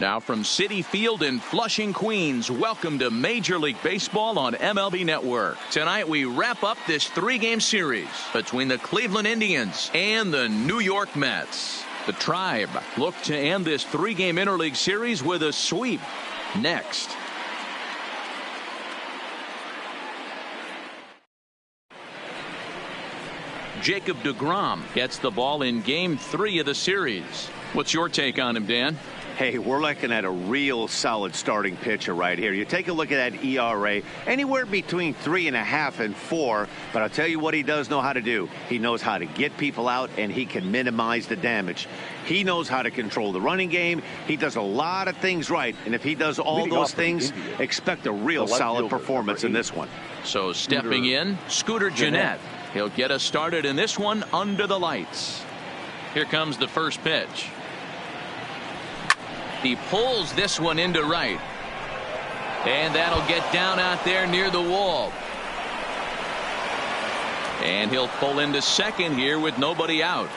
Now from Citi Field in Flushing, Queens, welcome to Major League Baseball on MLB Network. Tonight we wrap up this 3-game series between the Cleveland Indians and the New York Mets. The Tribe look to end this 3-game interleague series with a sweep. Next. Jacob deGrom gets the ball in Game 3 of the series. What's your take on him, Dan? Hey, we're looking at a real solid starting pitcher right here. You take a look at that ERA, anywhere between 3.5 and 4. But I'll tell you what he does know how to do. He knows how to get people out, and he can minimize the damage. He knows how to control the running game. He does a lot of things right. And if he does all those things, expect a real solid performance in this one. So stepping in, Scooter Gennett. He'll get us started in this one under the lights. Here comes the first pitch. He pulls this one into right. And that'll get down out there near the wall. And he'll pull into second here with nobody out.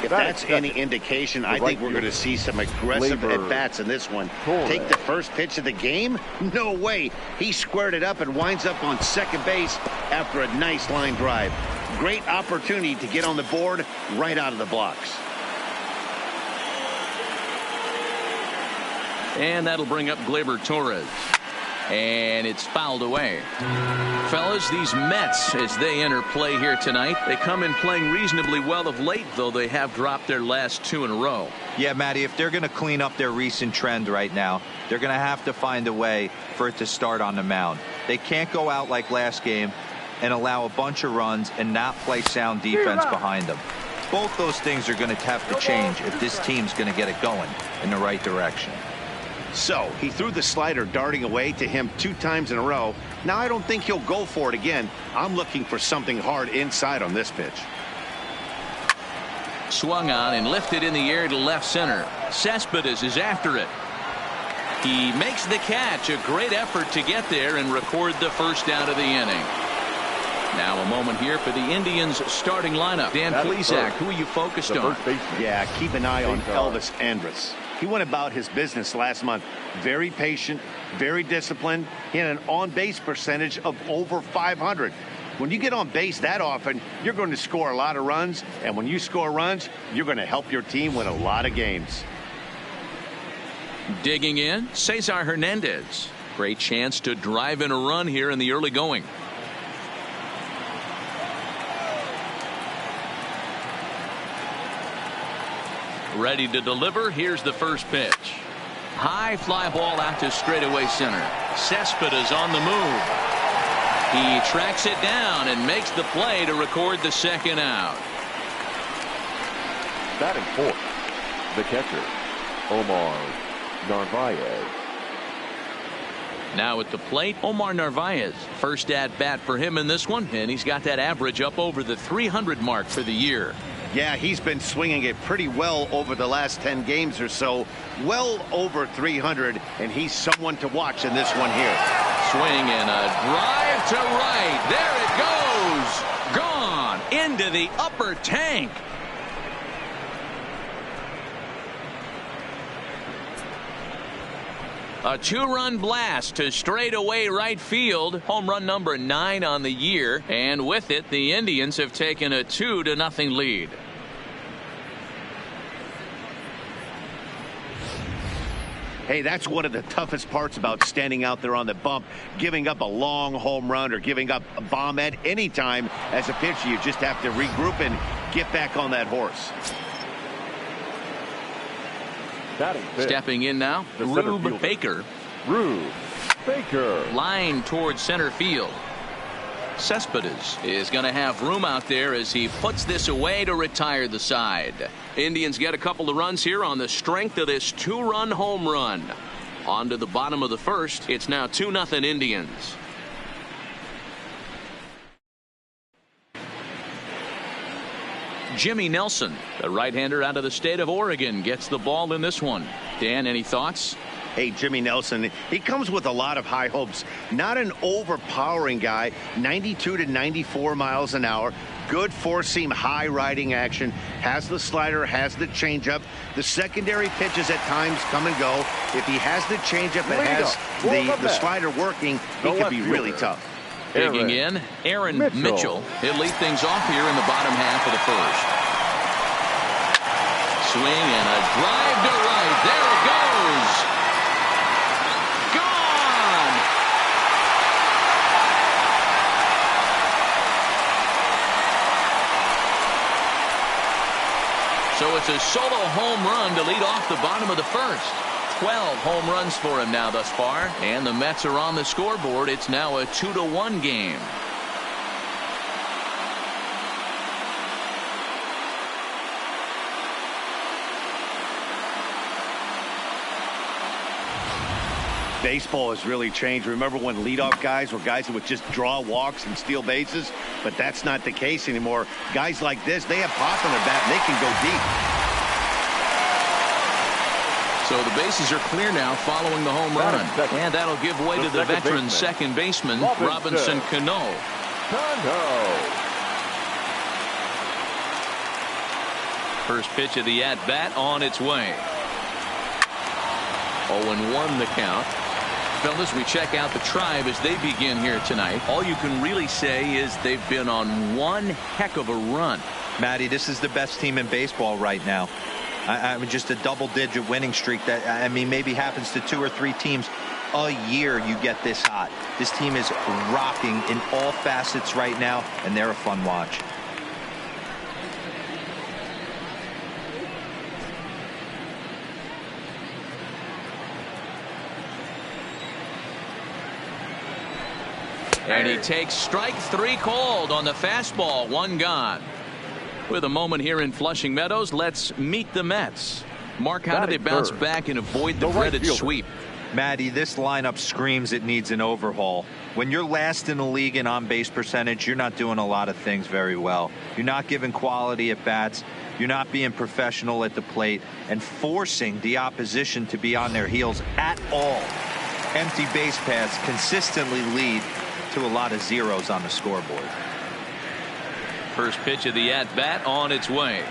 If that's any indication, I think we're going to see some aggressive at-bats in this one. Take the first pitch of the game? No way. He squared it up and winds up on second base after a nice line drive. Great opportunity to get on the board right out of the blocks. And that'll bring up Gleyber Torres. And it's fouled away. Fellas, these Mets, as they enter play here tonight, they come in playing reasonably well of late, though they have dropped their last 2 in a row. Yeah, Matty, if they're going to clean up their recent trend right now, they're going to have to find a way for it to start on the mound. They can't go out like last game and allow a bunch of runs and not play sound defense behind them. Both those things are going to have to change if this team's going to get it going in the right direction. So he threw the slider darting away to him 2 times in a row. Now I don't think he'll go for it again. I'm looking for something hard inside on this pitch. Swung on and lifted in the air to left center. Cespedes is after it. He makes the catch. A great effort to get there and record the first out of the inning. Now a moment here for the Indians starting lineup. Dan Plesac, who are you focused on? Yeah, keep an eye on Elvis Andrus. He went about his business last month. Very patient, very disciplined. He had an on-base percentage of over 500. When you get on base that often, you're going to score a lot of runs. And when you score runs, you're going to help your team win a lot of games. Digging in, Cesar Hernandez. Great chance to drive in a run here in the early going. Ready to deliver. Here's the first pitch. High fly ball out to straightaway center. Cespedes on the move. He tracks it down and makes the play to record the second out. Batting fourth, the catcher, Omar Narvaez. Now at the plate, Omar Narvaez. First at bat for him in this one, and he's got that average up over the 300 mark for the year. Yeah, he's been swinging it pretty well over the last 10 games or so. Well over 300, and he's someone to watch in this one here. Swing and a drive to right. There it goes. Gone into the upper tank. A 2-run blast to straightaway right field. Home run number 9 on the year. And with it, the Indians have taken a 2-0 lead. Hey, that's one of the toughest parts about standing out there on the bump. Giving up a long home run or giving up a bomb at any time as a pitcher. You just have to regroup and get back on that horse. Stepping in now, Rube Baker. Rube Baker. Line towards center field. Cespedes is going to have room out there as he puts this away to retire the side. Indians get a couple of runs here on the strength of this 2-run home run. On to the bottom of the first. It's now 2-0 Indians. Jimmy Nelson, the right-hander out of the state of Oregon, gets the ball in this one. Dan, any thoughts? Hey, Jimmy Nelson, he comes with a lot of high hopes. Not an overpowering guy, 92 to 94 miles an hour. Good four-seam, high-riding action. Has the slider, has the changeup. The secondary pitches at times come and go. If he has the changeup and has the slider working, he can be really tough. Digging in, Aaron Mitchell. He'll lead things off here in the bottom half of the first. Swing and a drive to right. There it goes. Gone. So it's a solo home run to lead off the bottom of the first. 12 home runs for him now thus far, and the Mets are on the scoreboard. It's now a 2-1 game. Baseball has really changed. Remember when leadoff guys were guys that would just draw walks and steal bases? But that's not the case anymore. Guys like this, they have pop on their bat, and they can go deep. So the bases are clear now following the home run. And that'll give way to the veteran second baseman, Robinson Cano. First pitch of the at-bat on its way. 0-1 the count. Fellas, we check out the Tribe as they begin here tonight. All you can really say is they've been on one heck of a run. Matty, this is the best team in baseball right now. I mean, just a double-digit winning streak that, I mean, maybe happens to 2 or 3 teams a year. You get this hot. This team is rocking in all facets right now, and they're a fun watch. And he takes strike 3 called on the fastball. 1 gone. With a moment here in Flushing Meadows, let's meet the Mets. Mark, how did they bounce back and avoid the dreaded sweep? Matty, this lineup screams it needs an overhaul. When you're last in the league in on-base percentage, you're not doing a lot of things very well. You're not giving quality at bats. You're not being professional at the plate and forcing the opposition to be on their heels at all. Empty base paths consistently lead to a lot of zeros on the scoreboard. First pitch of the at-bat on its way.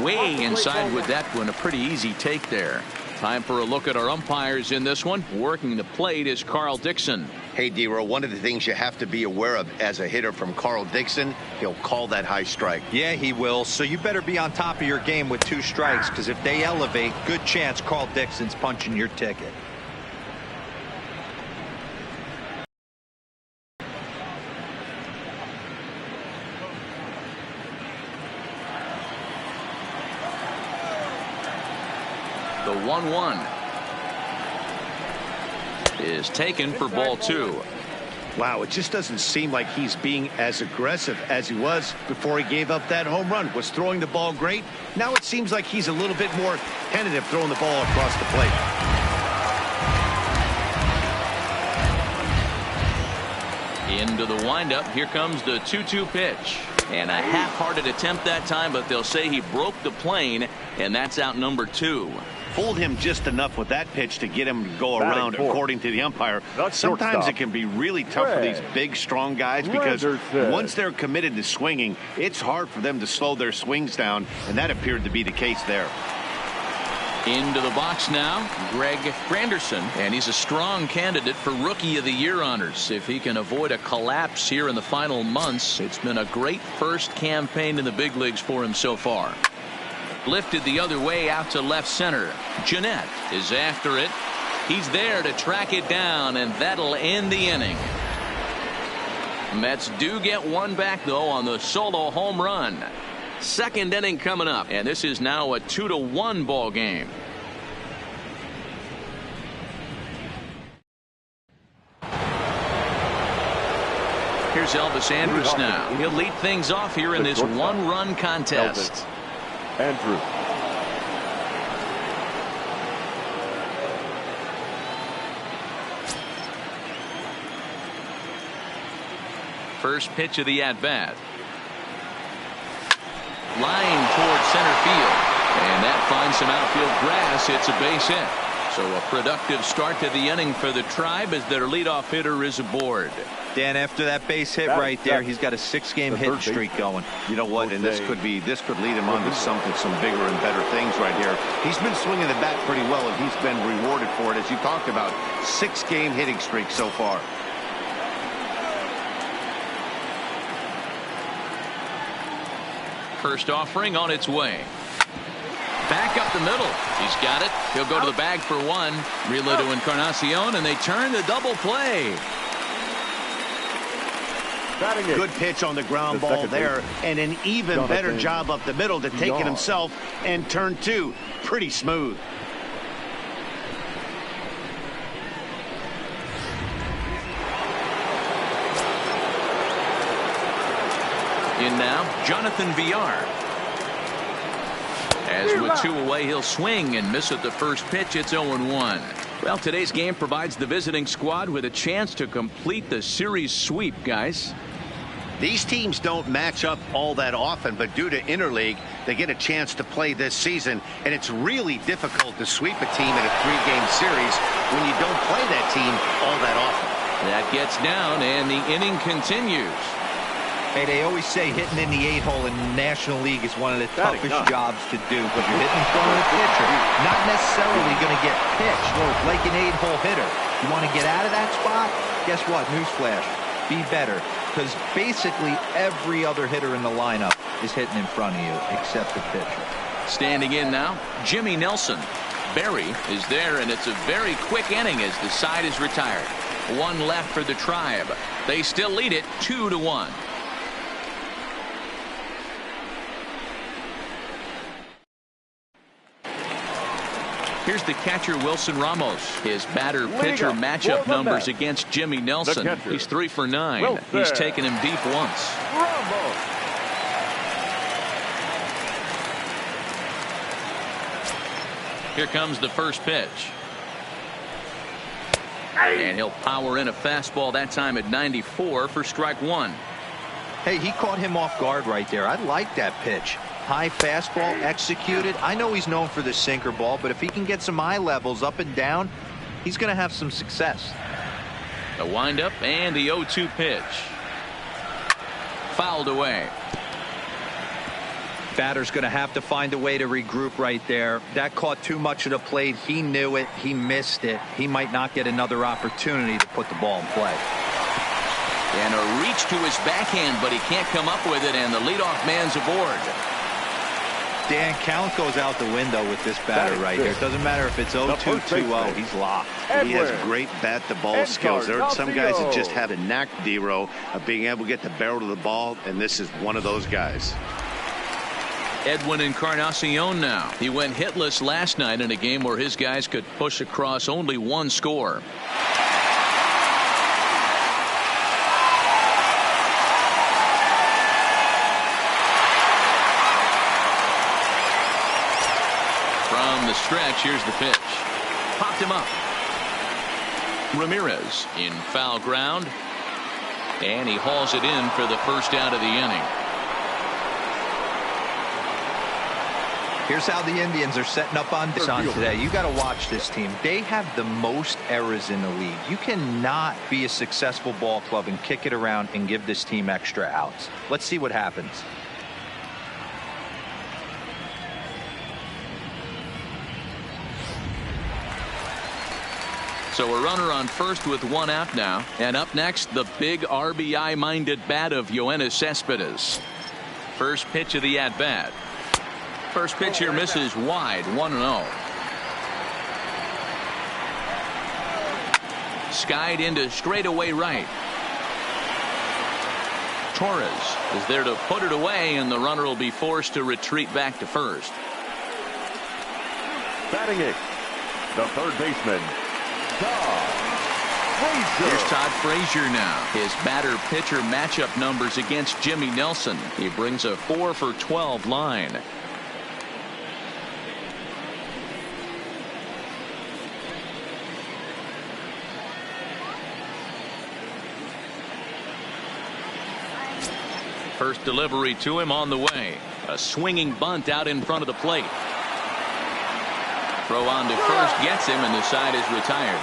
Way inside with that one. A pretty easy take there. Time for a look at our umpires in this one. Working the plate is Carl Dixon. Hey, D-Row, one of the things you have to be aware of as a hitter from Carl Dixon, he'll call that high strike. Yeah, he will. So you better be on top of your game with 2 strikes, because if they elevate, good chance Carl Dixon's punching your ticket. The 1-1 is taken for ball 2. Wow, it just doesn't seem like he's being as aggressive as he was before he gave up that home run. Was throwing the ball great. Now it seems like he's a little bit more tentative throwing the ball across the plate. Into the windup. Here comes the 2-2 pitch. And a half-hearted attempt that time, but they'll say he broke the plane, and that's out number 2. Fooled him just enough with that pitch to get him to go around, according to the umpire. Sometimes it can be really tough for these big, strong guys because once they're committed to swinging, it's hard for them to slow their swings down, and that appeared to be the case there. Into the box now, Greg Granderson, and he's a strong candidate for Rookie of the Year honors. If he can avoid a collapse here in the final months, it's been a great first campaign in the big leagues for him so far. Lifted the other way out to left center. Jeanette is after it. He's there to track it down, and that'll end the inning. Mets do get one back, though, on the solo home run. Second inning coming up, and this is now a 2-1 ball game. Here's Elvis Andrus now. He'll lead things off here in this one-run contest. Andrus. First pitch of the at-bat. Line toward center field, and that finds some outfield grass. It's a base hit. So a productive start to the inning for the Tribe as their leadoff hitter is aboard. Dan, after that base hit right there, he's got a 6-game hitting streak going. You know what? And this could lead him on to some bigger and better things right here. He's been swinging the bat pretty well, and he's been rewarded for it, as you talked about. 6-game hitting streak so far. First offering on its way. Back up the middle. He's got it. He'll go to the bag for one. Relay to Encarnacion, and they turn the double play. Good pitch on the ground ball there, and an even better job up the middle to take it himself and turn two. Pretty smooth. In now, Jonathan Villar. As with 2 away, he'll swing and miss at the first pitch. It's 0-1. Well, today's game provides the visiting squad with a chance to complete the series sweep, guys. These teams don't match up all that often, but due to interleague, they get a chance to play this season, and it's really difficult to sweep a team in a 3-game series when you don't play that team all that often. That gets down, and the inning continues. Hey, they always say hitting in the 8-hole in the National League is one of the toughest jobs to do because you're hitting in front of the pitcher, not necessarily going to get pitched like an 8-hole hitter. You want to get out of that spot? Guess what? Newsflash. Be better, because basically every other hitter in the lineup is hitting in front of you except the pitcher. Standing in now, Jimmy Nelson. Barry is there, and it's a very quick inning as the side is retired. 1 left for the Tribe. They still lead it 2-1. Here's the catcher, Wilson Ramos. His batter-pitcher matchup numbers against Jimmy Nelson. He's 3 for 9. He's taken him deep once. Here comes the first pitch. And he'll power in a fastball that time at 94 for strike 1. Hey, he caught him off guard right there. I like that pitch. High fastball executed. I know he's known for the sinker ball, but if he can get some eye levels up and down, he's going to have some success. The windup and the 0-2 pitch. Fouled away. Batter's going to have to find a way to regroup right there. That caught too much of the plate. He knew it. He missed it. He might not get another opportunity to put the ball in play. And a reach to his backhand, but he can't come up with it, and the leadoff man's aboard. Dan, count goes out the window with this batter right here. It doesn't matter if it's 0-2, 2-0. He's locked. He has great bat-to-ball skills. There are some guys that just have a knack, D-Row, of being able to get the barrel to the ball, and this is one of those guys. Edwin Encarnacion now. He went hitless last night in a game where his guys could push across only 1 score. From the stretch, here's the pitch. Popped him up. Ramirez in foul ground. And he hauls it in for the first out of the inning. Here's how the Indians are setting up on today. You got to watch this team. They have the most errors in the league. You cannot be a successful ball club and kick it around and give this team extra outs. Let's see what happens. So a runner on first with 1 out now. And up next, the big RBI-minded bat of Yoenis Cespedes. First pitch of the at-bat. First pitch here misses wide, 1-0. Skied into straightaway right. Torres is there to put it away, and the runner will be forced to retreat back to first. Batting it, the third baseman, Todd Frazier. Here's Todd Frazier now. His batter-pitcher matchup numbers against Jimmy Nelson. He brings a 4 for 12 line. First delivery to him on the way. A swinging bunt out in front of the plate. Throw on to first gets him, and the side is retired.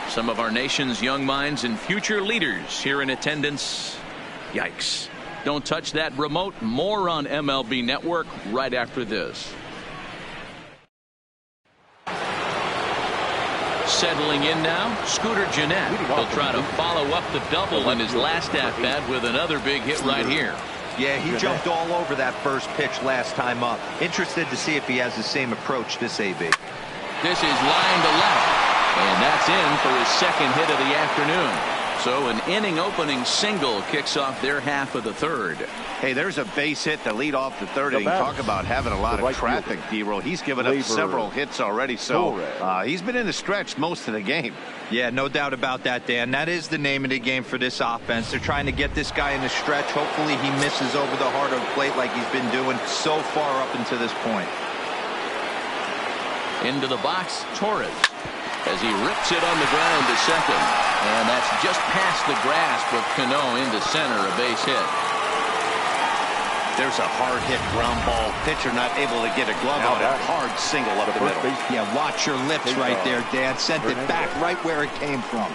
Some of our nation's young minds and future leaders here in attendance. Yikes. Don't touch that remote. More on MLB Network right after this. Settling in now, Scooter Gennett. He'll try to follow up the double in his last at-bat with another big hit right here. Yeah, he jumped all over that first pitch last time up. Interested to see if he has the same approach this AB. This is line to left, and that's in for his second hit of the afternoon. So an inning-opening single kicks off their half of the third. Hey, there's a base hit to lead off the third inning. Talk about having a lot of traffic, D-Roll. He's given up several hits already, so he's been in the stretch most of the game. Yeah, no doubt about that, Dan. That is the name of the game for this offense. They're trying to get this guy in the stretch. Hopefully he misses over the heart of the plate like he's been doing so far up until this point. Into the box, Torres, as he rips it on the ground to second. And that's just past the grasp of Cano into center, a base hit. There's a hard hit ground ball. Pitcher not able to get a glove on it. Hard single up the middle. Yeah, watch your lips right there, Dan. Sent it back right where it came from.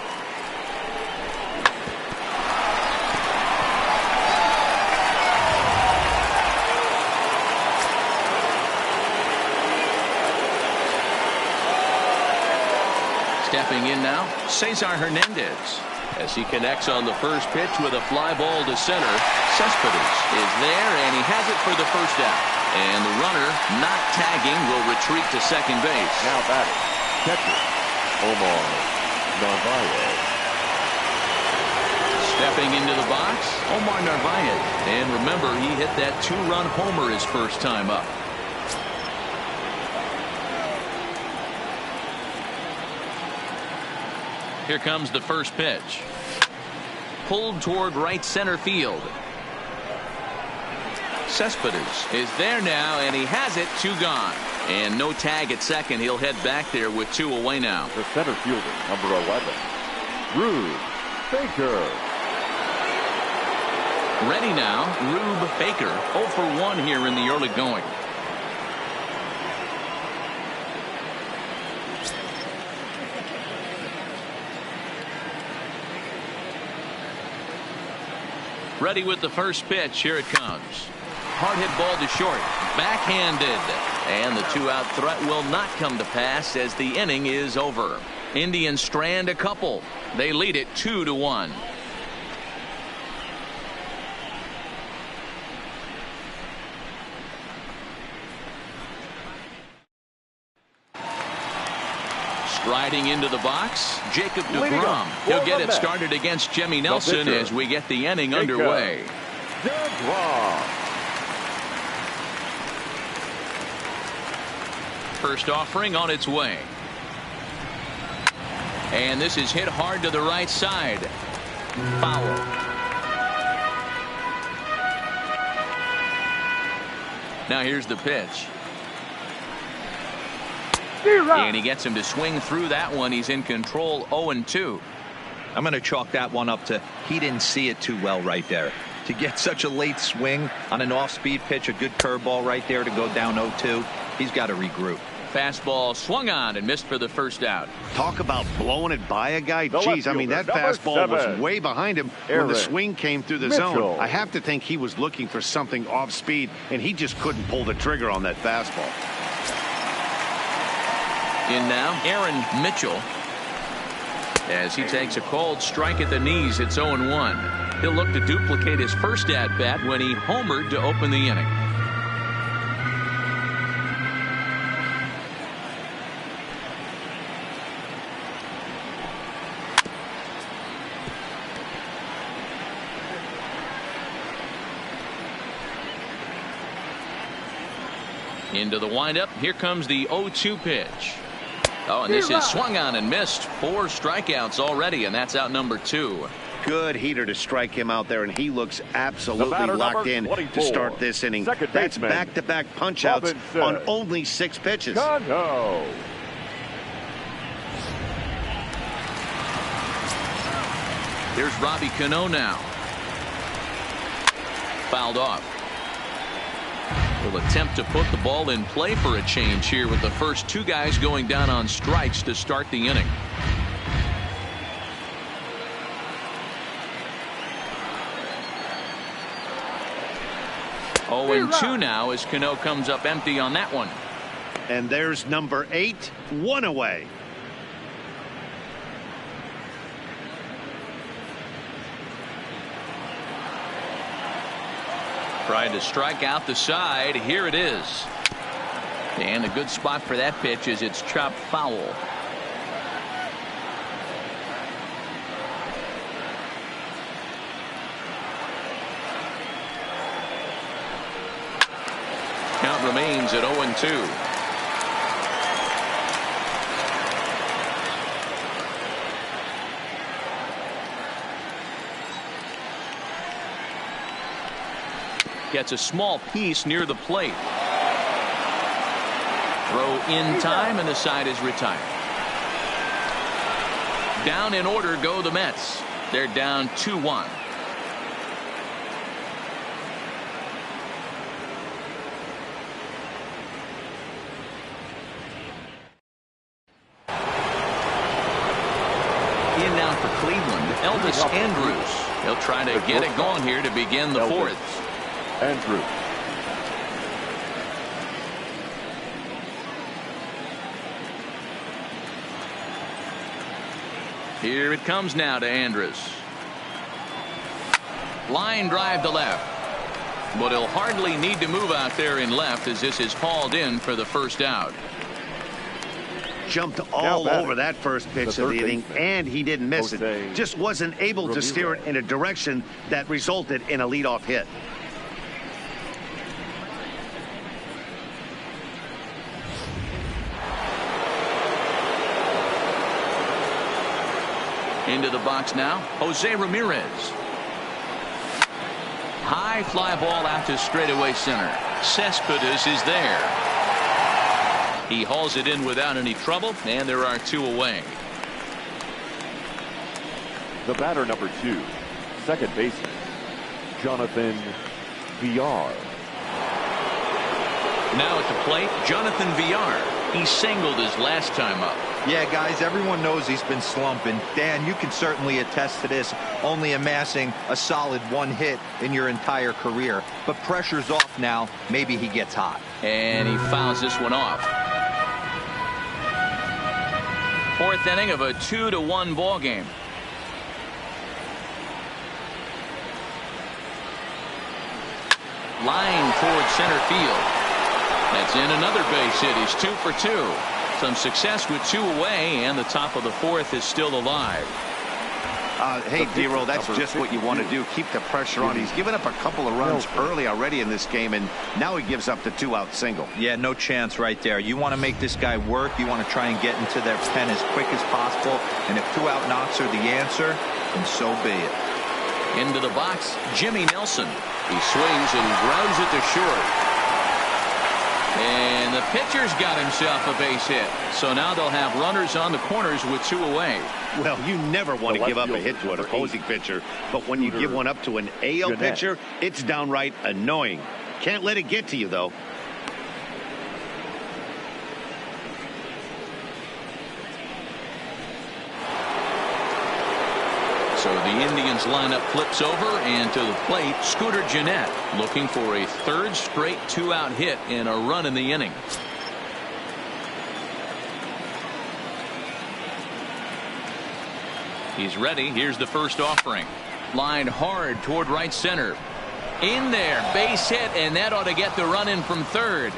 Stepping in now, Cesar Hernandez, as he connects on the first pitch with a fly ball to center. Cespedes is there, and he has it for the first out. And the runner, not tagging, will retreat to second base. Now batting, catcher, Omar Narvaez. Stepping into the box, Omar Narvaez. And remember, he hit that two-run homer his first time up. Here comes the first pitch. Pulled toward right center field. Cespedes is there now, and he has it. Two gone. And no tag at second. He'll head back there with two away now. The center fielder, number 11, Rube Baker. Ready now, Rube Baker. 0 for 1 here in the early going. Ready with the first pitch. Here it comes. Hard hit ball to short. Backhanded. And the two-out threat will not come to pass as the inning is over. Indians strand a couple. They lead it 2-1. Striding into the box, Jacob deGrom. He'll get it started against Jimmy Nelson as we get the inning underway. First offering on its way. And this is hit hard to the right side. Foul. Now here's the pitch. And he gets him to swing through that one. He's in control. 0-2. I'm going to chalk that one up to he didn't see it too well right there. To get such a late swing on an off-speed pitch, a good curveball right there to go down 0-2. He's got to regroup. Fastball swung on and missed for the first out. Talk about blowing it by a guy. Jeez, I mean, that fastball was way behind him when the swing came through the zone. I have to think he was looking for something off speed, and he just couldn't pull the trigger on that fastball. In now, Aaron Mitchell. As he takes a cold strike at the knees, it's 0-1. He'll look to duplicate his first at-bat when he homered to open the inning. Into the windup. Here comes the 0-2 pitch. Oh, and this is swung on and missed. 4 strikeouts already, and that's out number 2. Good heater to strike him out there, and he looks absolutely locked in to start this inning. That's back-to-back punch-outs on only 6 pitches. Here's Robbie Cano now. Fouled off. Will attempt to put the ball in play for a change here with the first two guys going down on strikes to start the inning. 0-2 now as Cano comes up empty on that one. And there's number 8, 1 away. Tried to strike out the side. Here it is. And a good spot for that pitch is it's chopped foul. Count remains at 0-2. Gets a small piece near the plate. Throw in time, and the side is retired. Down in order go the Mets. They're down 2-1. In now for Cleveland, Elvis Andrus. He'll try to get it going here to begin the fourth. Andrew. Here it comes now to Andrus. Line drive to left. But he'll hardly need to move out there in left as this is hauled in for the first out. Jumped all over that first pitch of the inning, and he didn't miss it. Just wasn't able to steer it in a direction that resulted in a leadoff hit. Into the box now, Jose Ramirez. High fly ball out to straightaway center. Cespedes is there. He hauls it in without any trouble, and there are 2 away. The batter, number 2, second baseman, Jonathan Villar. Now at the plate, Jonathan Villar. He singled his last time up. Yeah, guys, everyone knows he's been slumping. Dan, you can certainly attest to this, only amassing a solid 1 hit in your entire career. But pressure's off now. Maybe he gets hot. And he fouls this one off. 4th inning of a 2-1 ball game. Line towards center field. That's in another base hit. He's 2 for 2. Some success with 2 away, and the top of the 4th is still alive. Hey, D-Roll, that's just what you want to do. Keep the pressure on. He's given up a couple of runs early already in this game, and now he gives up the 2-out single. Yeah, no chance right there. You want to make this guy work. You want to try and get into their pen as quick as possible. And if 2-out knocks are the answer, then so be it. Into the box, Jimmy Nelson. He swings and grounds it to short. And the pitcher's got himself a base hit. So now they'll have runners on the corners with 2 away. Well, you never want to give up a hit to an opposing pitcher, but when you give one up to an AL pitcher, it's downright annoying. Can't let it get to you, though. So the Indians lineup flips over, and to the plate, Scooter Gennett looking for a 3rd straight 2-out hit and a run in the inning. He's ready. Here's the first offering. Line hard toward right center. In there, base hit, and that ought to get the run in from 3rd.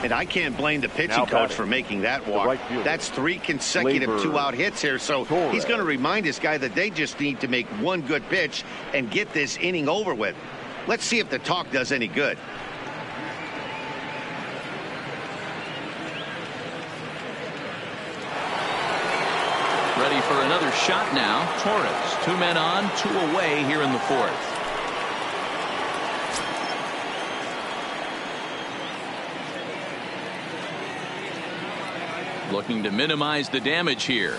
And I can't blame the pitching coach for making that walk. That's 3 consecutive 2-out hits here. So he's going to remind this guy that they just need to make 1 good pitch and get this inning over with. Let's see if the talk does any good. Ready for another shot now. Torres, 2 men on, 2 away here in the 4th. Looking to minimize the damage here.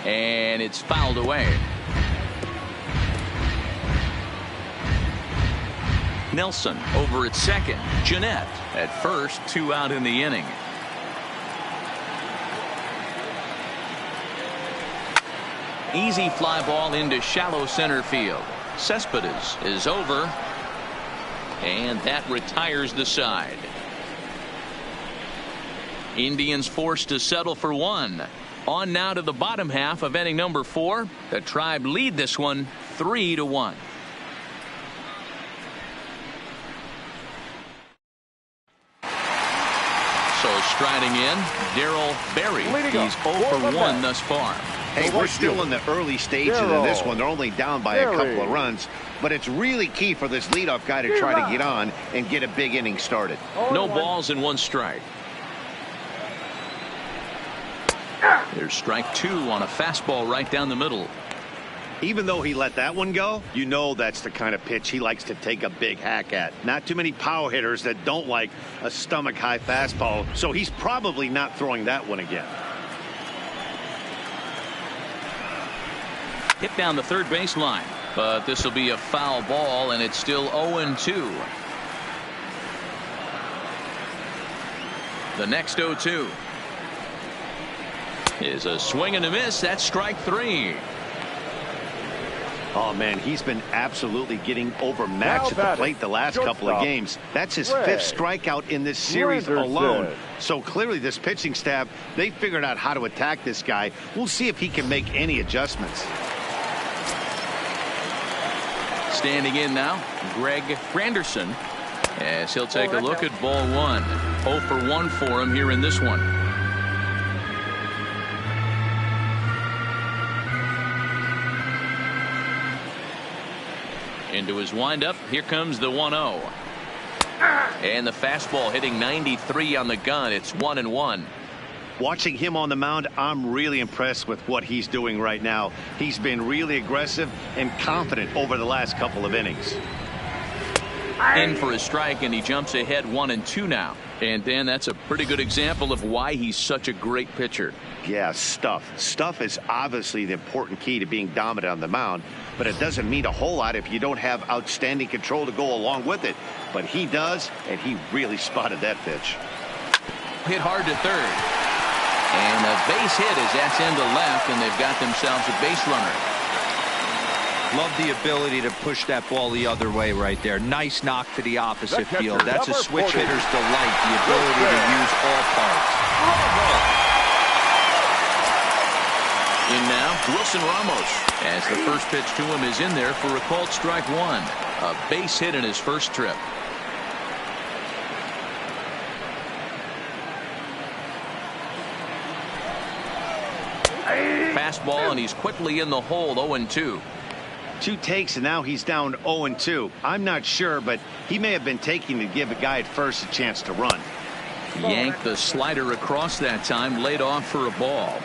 And it's fouled away. Nelson over at second. Jeanette at first, 2 out in the inning. Easy fly ball into shallow center field. Cespedes is over, and that retires the side. Indians forced to settle for 1. On now to the bottom half of inning number 4. The Tribe lead this one 3-1. So striding in, Darryl Berry. He's 0 for 1 thus far. Hey, we're still in the early stages of this one. They're only down by a couple of runs, but it's really key for this leadoff guy to try to get on and get a big inning started. No balls and 1 strike. There's strike 2 on a fastball right down the middle. Even though he let that one go, you know that's the kind of pitch he likes to take a big hack at. Not too many power hitters that don't like a stomach-high fastball, so he's probably not throwing that one again. Hit down the third base line, but this will be a foul ball, and it's still 0-2. The next 0-2 is a swing and a miss. That's strike 3. Oh man, he's been absolutely getting overmatched at the plate the last couple of games. That's his 5th strikeout in this series alone. So clearly this pitching staff, they figured out how to attack this guy. We'll see if he can make any adjustments. Standing in now, Greg Granderson, as he'll take a look at ball 1. 0 for 1 for him here in this one. Into his windup. Here comes the 1-0. And the fastball hitting 93 on the gun. It's 1-1. Watching him on the mound, I'm really impressed with what he's doing right now. He's been really aggressive and confident over the last couple of innings. In for a strike, and he jumps ahead 1-2 now. And Dan, that's a pretty good example of why he's such a great pitcher. Yeah, stuff. Stuff is obviously the important key to being dominant on the mound, but it doesn't mean a whole lot if you don't have outstanding control to go along with it. But he does, and he really spotted that pitch. Hit hard to third. And a base hit as that's into left, and they've got themselves a base runner. Love the ability to push that ball the other way right there. Nice knock to the opposite field. That's a switch hitter's delight, the ability to use all parts. In now, Wilson Ramos, as the first pitch to him is in there for a called strike 1. A base hit in his first trip. Fastball, and he's quickly in the hole. 0-2. 2 takes, and now he's down 0-2. I'm not sure, but he may have been taking to give a guy at first a chance to run. Yanked the slider across that time, laid off for a ball.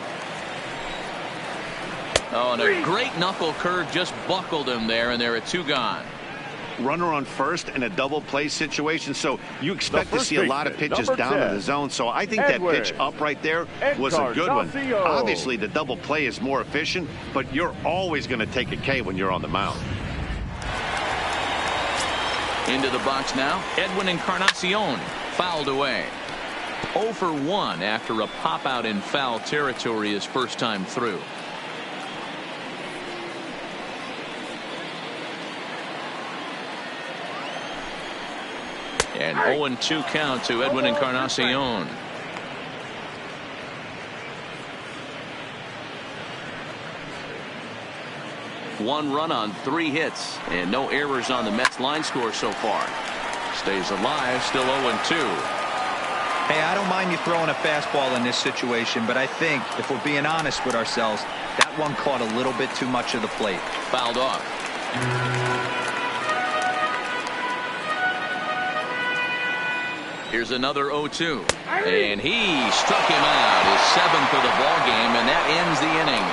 Oh, and a great knuckle curve just buckled him there, and there are 2 gone. Runner on first in a double play situation, so you expect to see a lot of pitches down in the zone. So I think that pitch up right there was a good one. Obviously the double play is more efficient, but you're always going to take a K when you're on the mound. Into the box now, Edwin Encarnacion fouled away. 0 for 1 after a pop out in foul territory his first time through. And 0-2 count to Edwin Encarnacion. One run on 3 hits, and no errors on the Mets line score so far. Stays alive, still 0-2. Hey, I don't mind you throwing a fastball in this situation, but I think if we're being honest with ourselves, that one caught a little bit too much of the plate. Fouled off. Here's another 0-2, and he struck him out, his 7th of the ball game, and that ends the inning.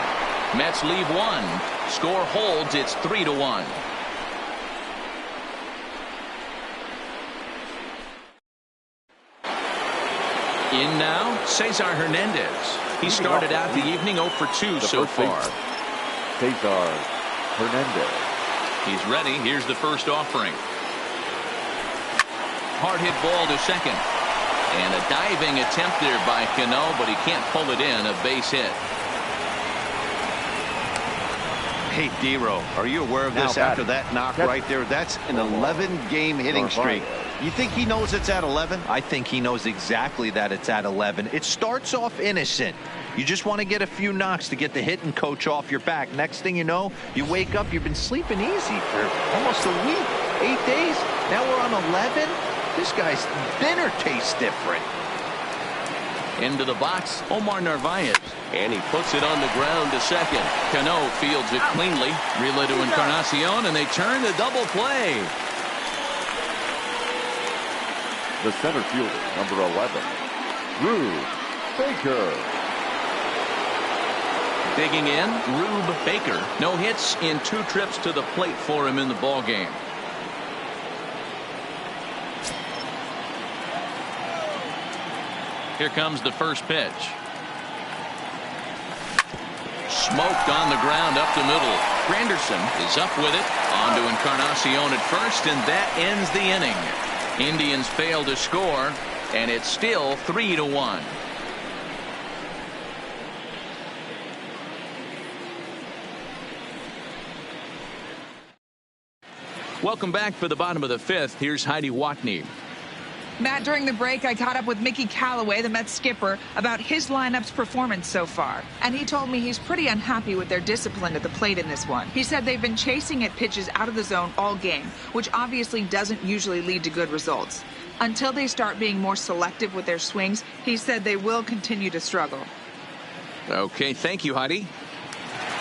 Mets leave 1. Score holds. It's 3-1. In now, Cesar Hernandez. He started out the evening 0 for 2 so far. Cesar Hernandez. He's ready. Here's the first offering. hard hit ball to second. And a diving attempt there by Cano, but he can't pull it in. A base hit. Hey, D-Row, are you aware of this after that knock right there? That's an 11-game hitting streak. You think he knows it's at 11? I think he knows exactly that it's at 11. It starts off innocent. You just want to get a few knocks to get the hitting coach off your back. Next thing you know, you wake up, you've been sleeping easy for almost a week, 8 days. Now we're on 11. This guy's dinner tastes different. Into the box, Omar Narvaez. And he puts it on the ground to second. Cano fields it cleanly. Relay to Encarnacion, and they turn the double play. The center fielder, number 11, Rube Baker. Digging in, Rube Baker. No hits in 2 trips to the plate for him in the ballgame. Here comes the first pitch. Smoked on the ground up the middle. Granderson is up with it. On to Encarnacion at first, and that ends the inning. Indians fail to score, and it's still 3-1. Welcome back for the bottom of the 5th. Here's Heidi Watney. Matt, during the break, I caught up with Mickey Callaway, the Mets skipper, about his lineup's performance so far. And he told me he's pretty unhappy with their discipline at the plate in this one. He said they've been chasing at pitches out of the zone all game, which obviously doesn't usually lead to good results. Until they start being more selective with their swings, he said they will continue to struggle. Okay, thank you, Heidi.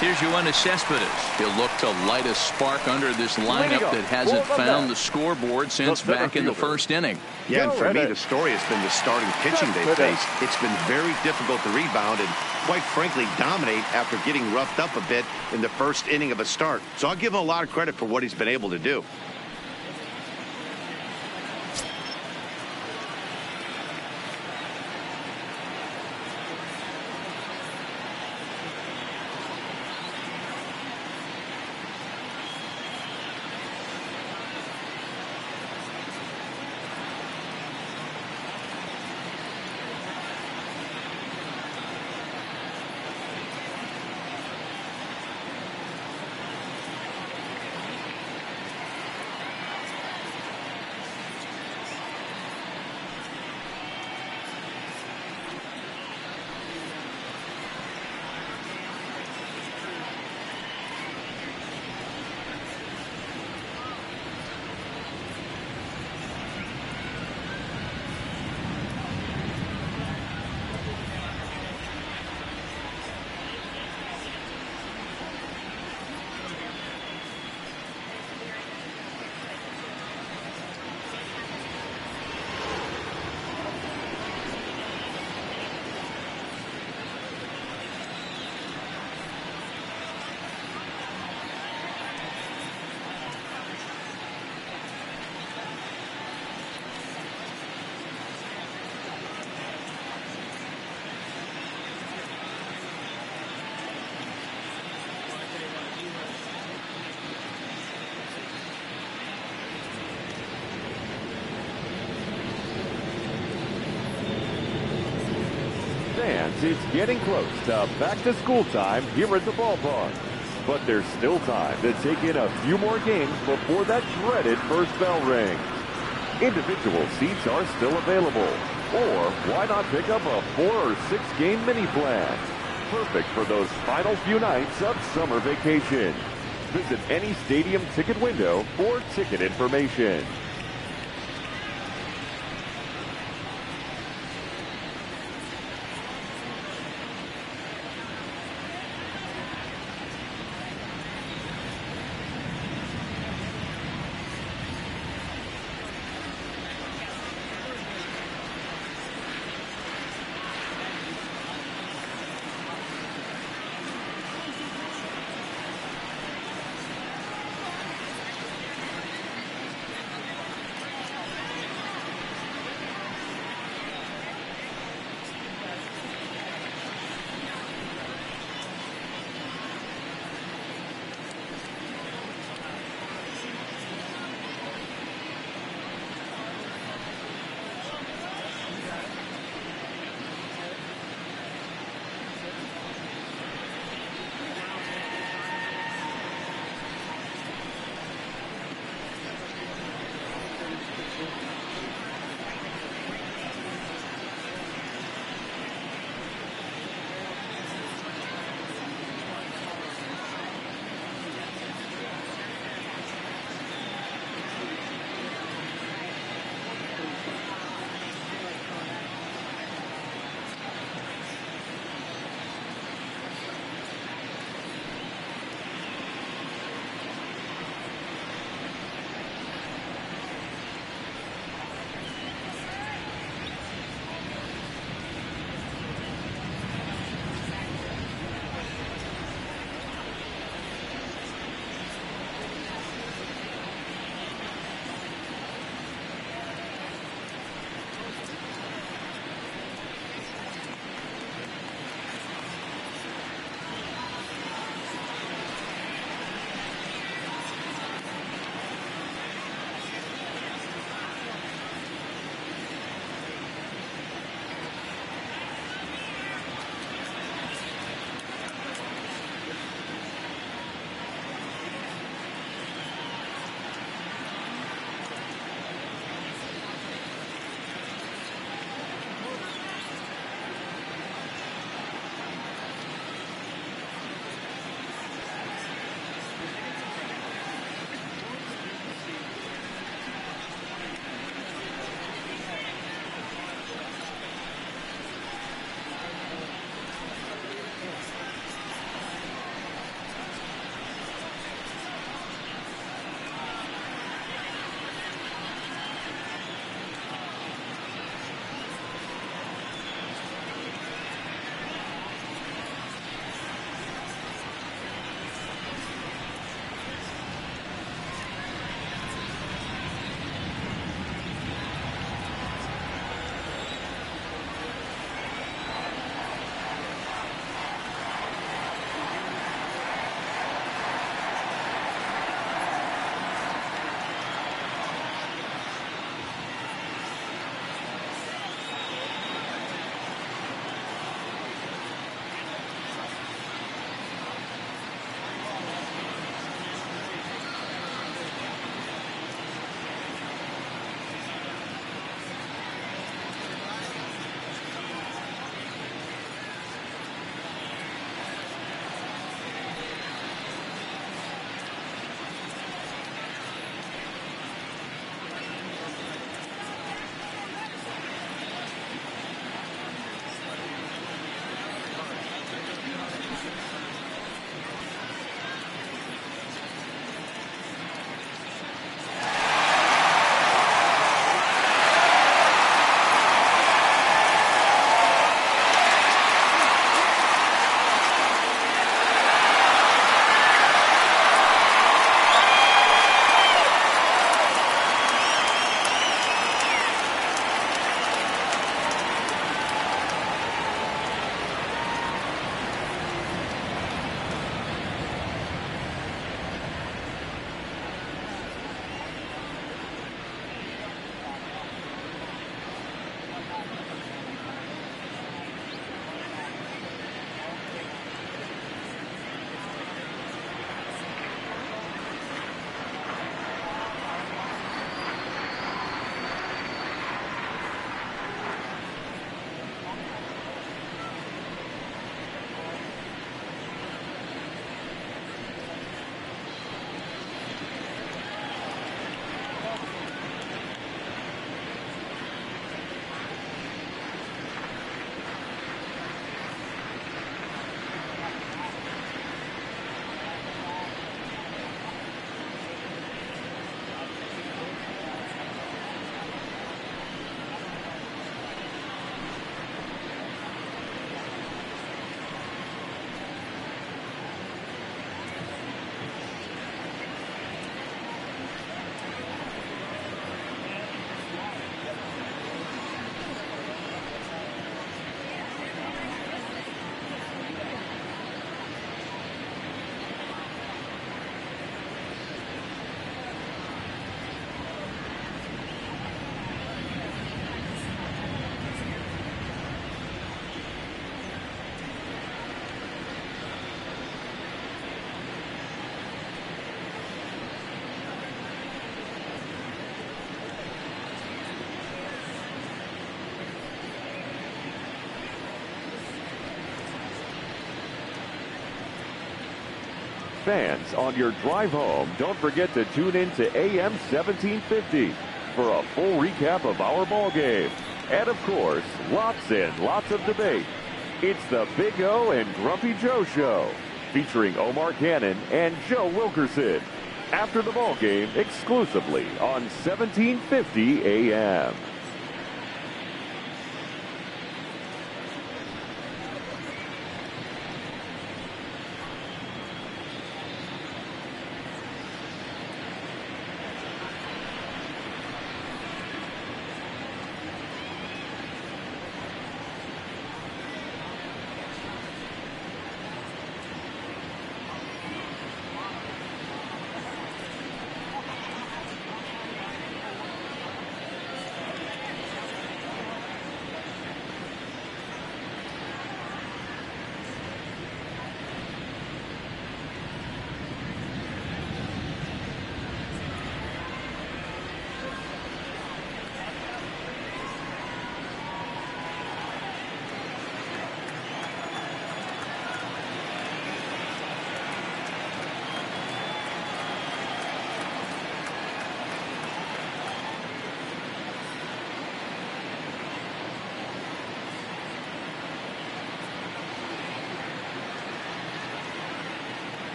Here's Yoenis Cespedes. He'll look to light a spark under this lineup that hasn't found the scoreboard since back in the first inning. Yeah, and for me, the story has been the starting pitching they faced. It's been very difficult to rebound and, quite frankly, dominate after getting roughed up a bit in the first inning of a start. So I'll give him a lot of credit for what he's been able to do. Fans, it's getting close to back-to-school time here at the ballpark. But there's still time to take in a few more games before that dreaded first bell rings. Individual seats are still available. Or why not pick up a 4- or 6-game mini plan? Perfect for those final few nights of summer vacation. Visit any stadium ticket window for ticket information. Fans, on your drive home, don't forget to tune in to AM 1750 for a full recap of our ball game. And of course, lots and lots of debate. It's the Big O and Grumpy Joe Show, featuring Omar Cannon and Joe Wilkerson. After the ball game, exclusively on 1750 AM.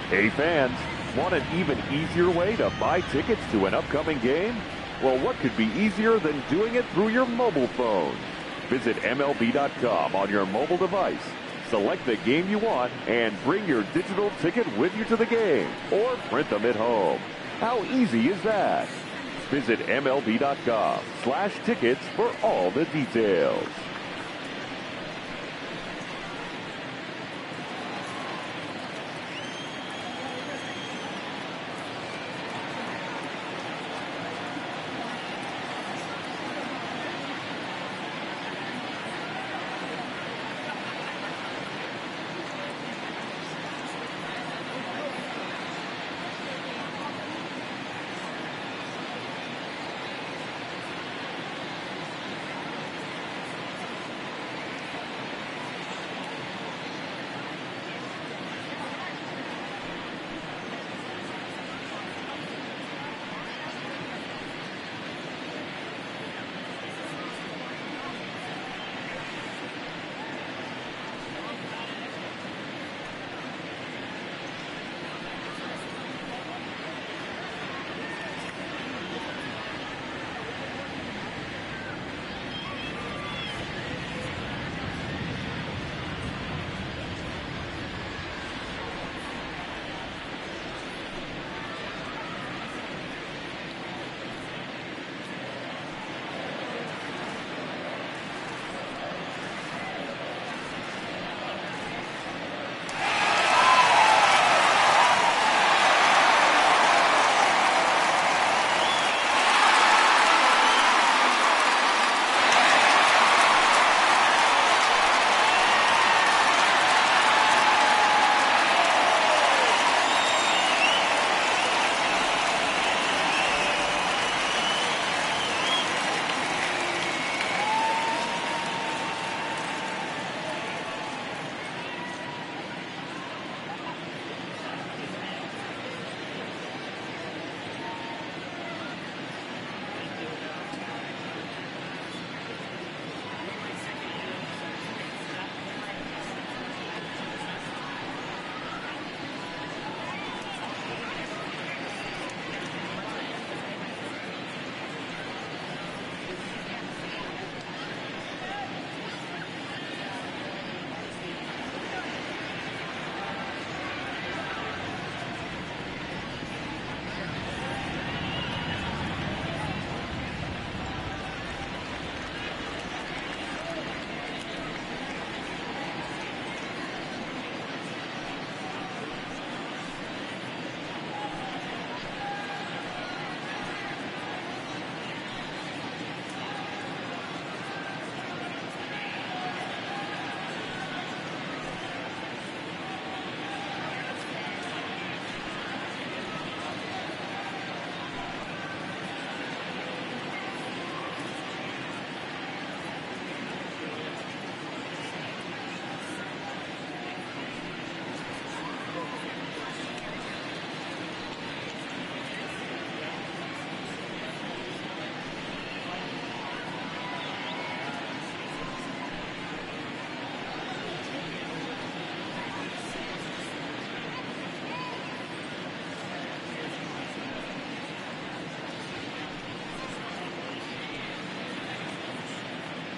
Hey fans, want an even easier way to buy tickets to an upcoming game? Well, what could be easier than doing it through your mobile phone? Visit MLB.com on your mobile device. Select the game you want and bring your digital ticket with you to the game or print them at home. How easy is that? Visit MLB.com/tickets for all the details.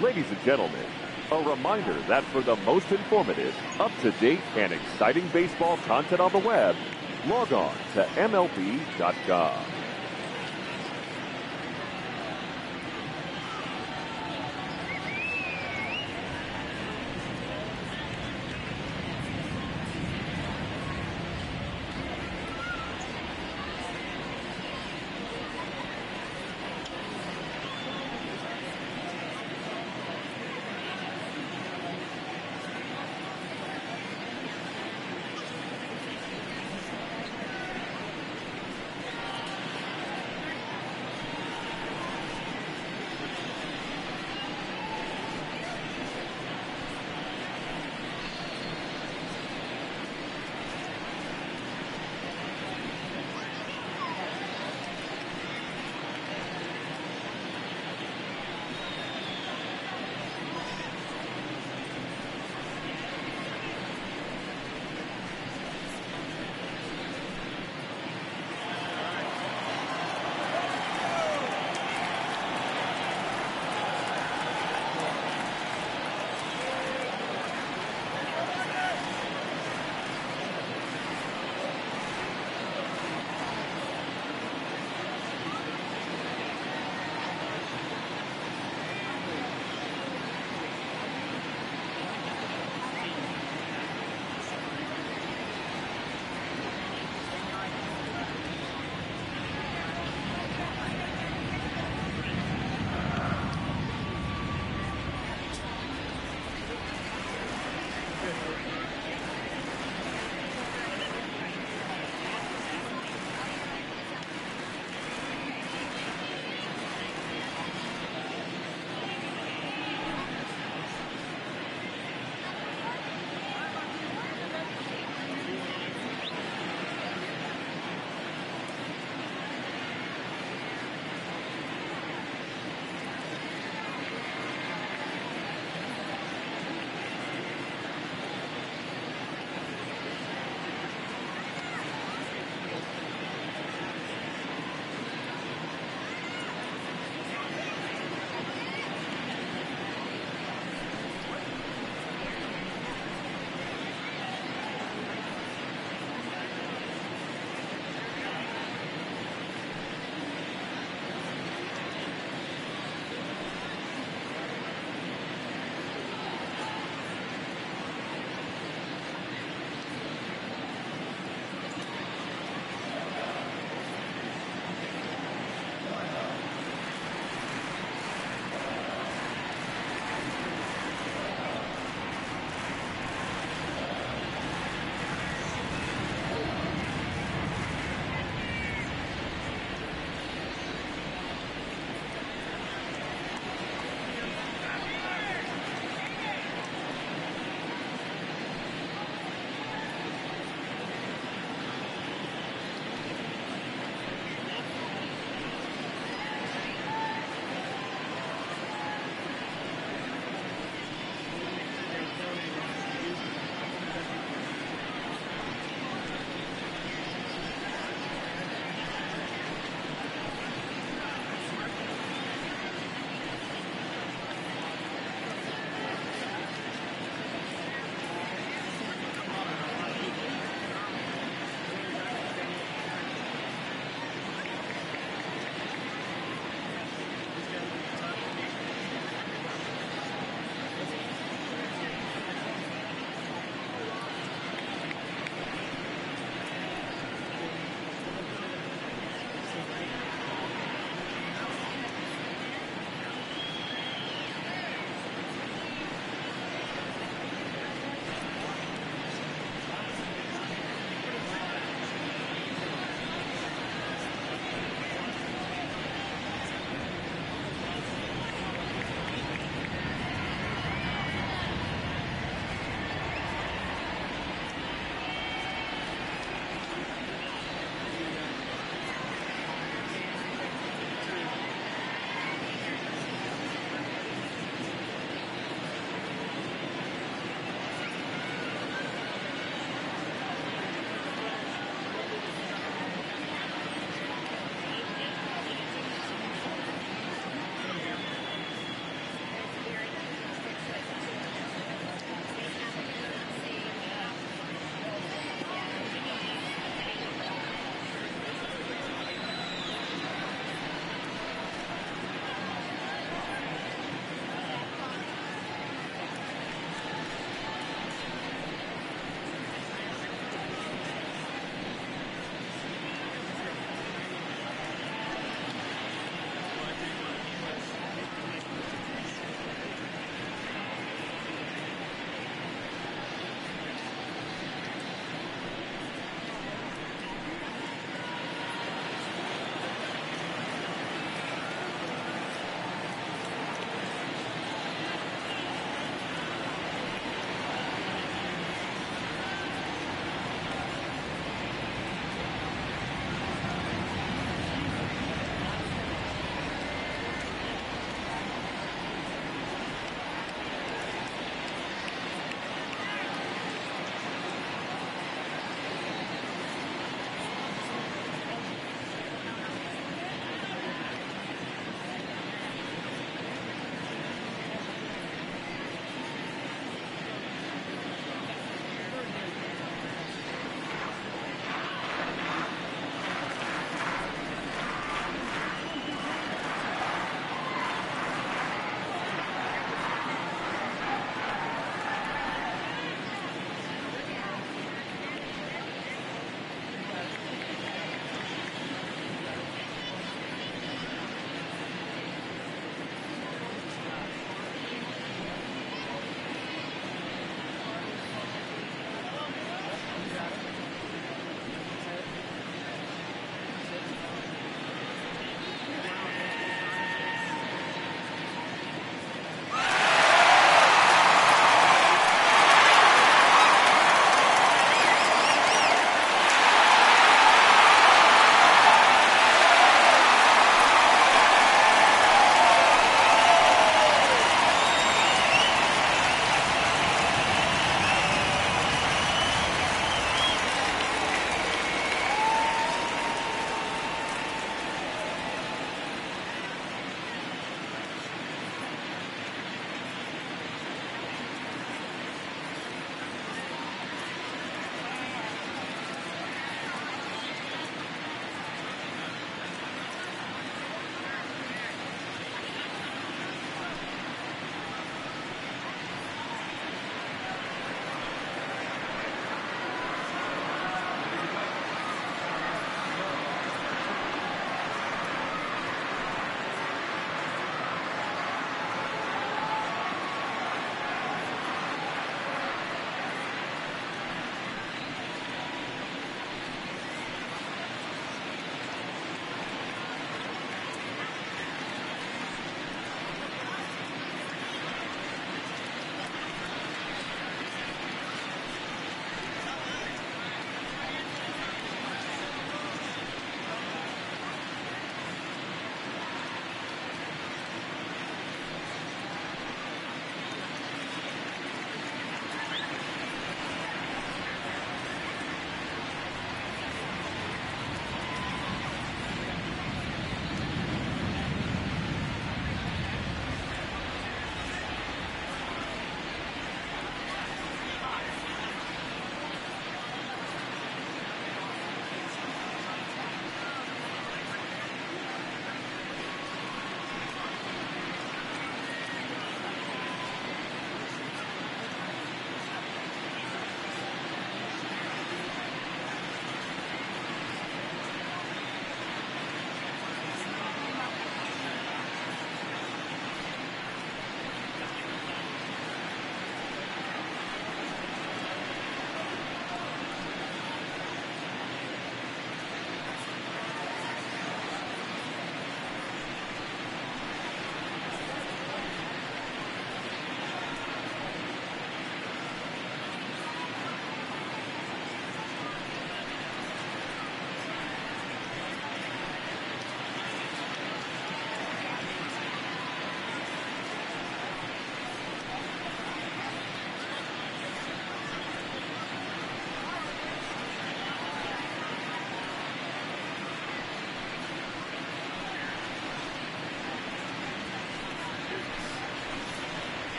Ladies and gentlemen, a reminder that for the most informative, up-to-date, and exciting baseball content on the web, log on to MLB.com.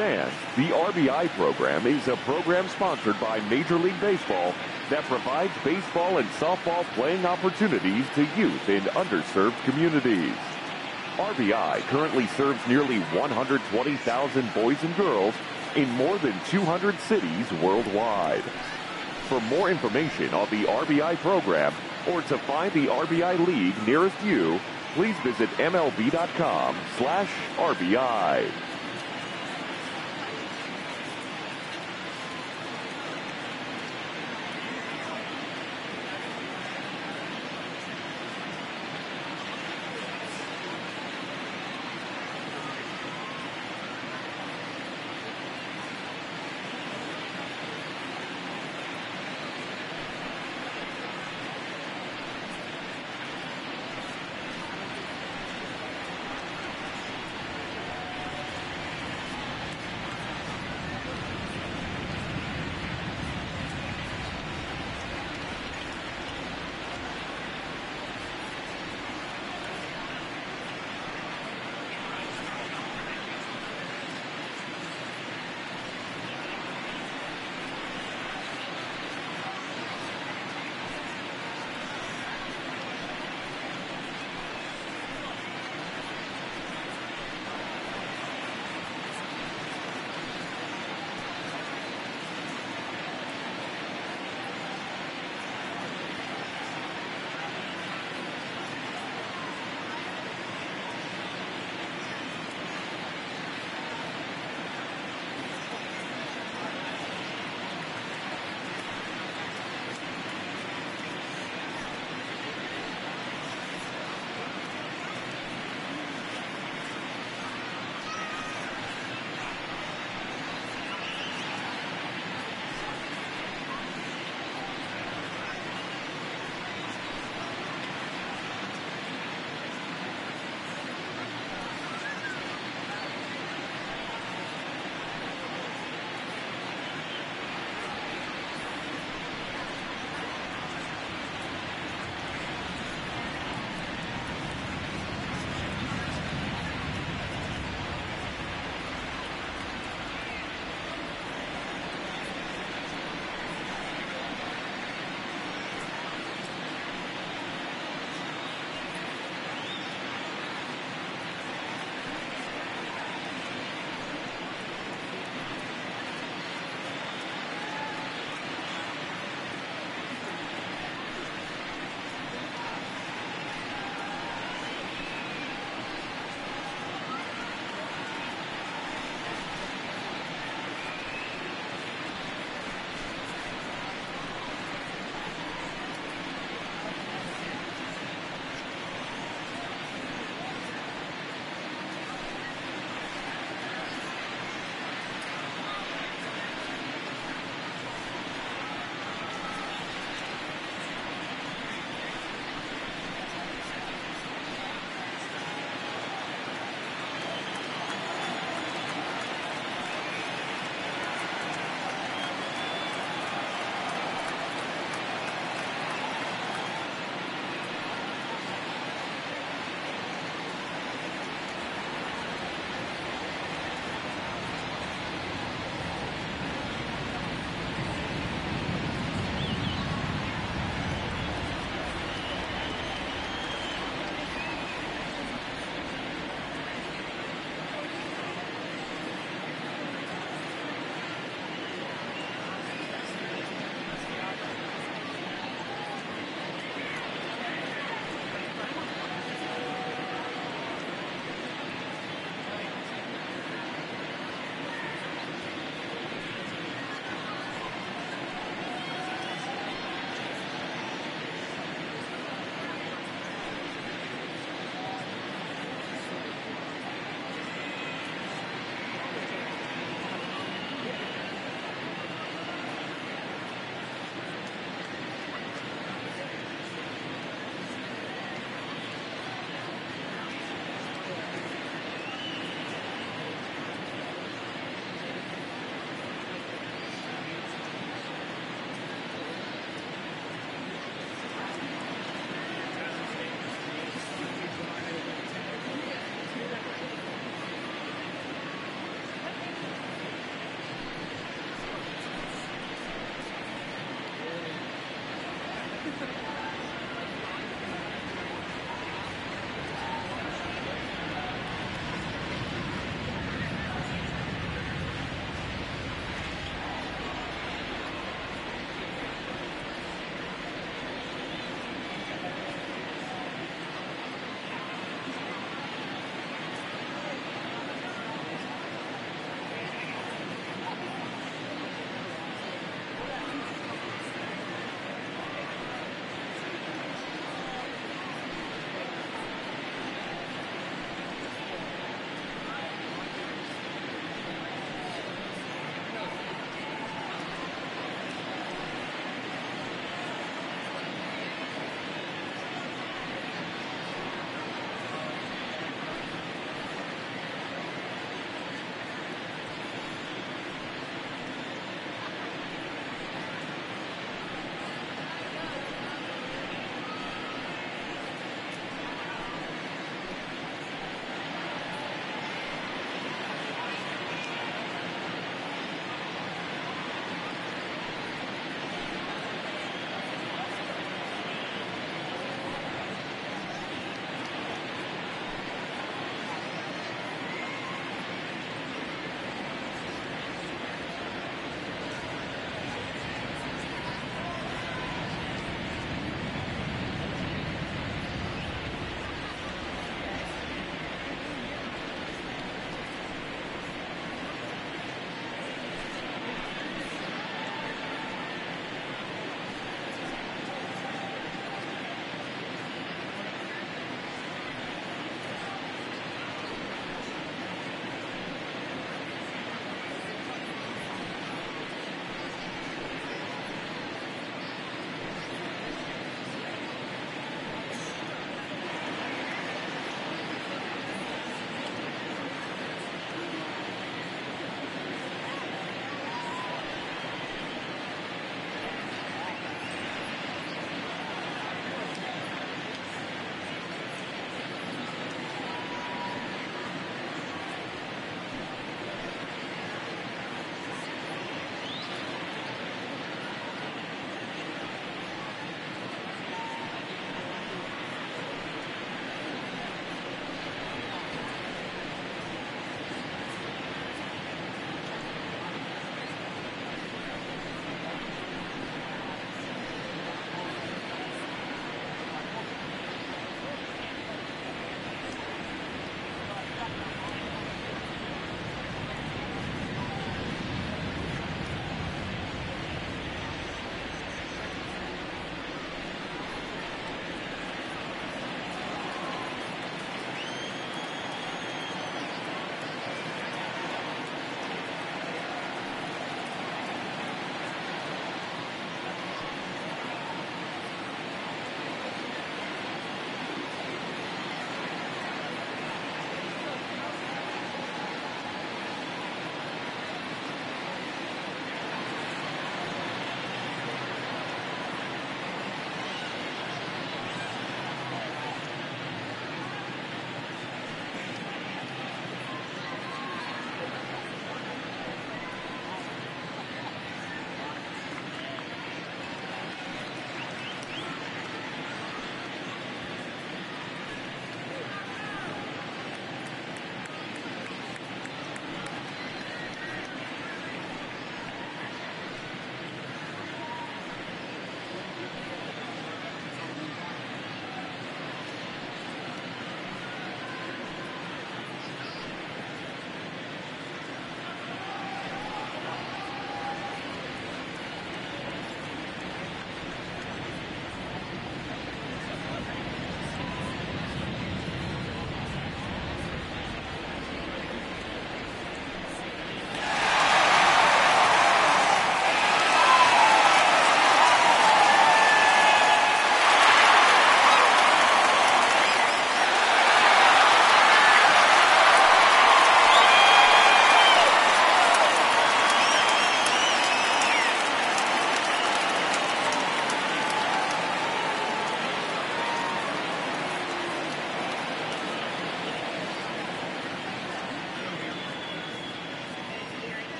fans, the RBI program is a program sponsored by Major League Baseball that provides baseball and softball playing opportunities to youth in underserved communities. RBI currently serves nearly 120,000 boys and girls in more than 200 cities worldwide. For more information on the RBI program or to find the RBI league nearest you, please visit MLB.com/RBI.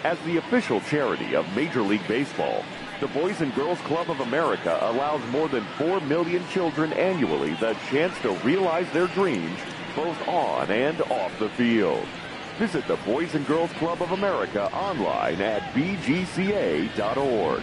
As the official charity of Major League Baseball, the Boys and Girls Club of America allows more than 4 million children annually the chance to realize their dreams both on and off the field. Visit the Boys and Girls Club of America online at bgca.org.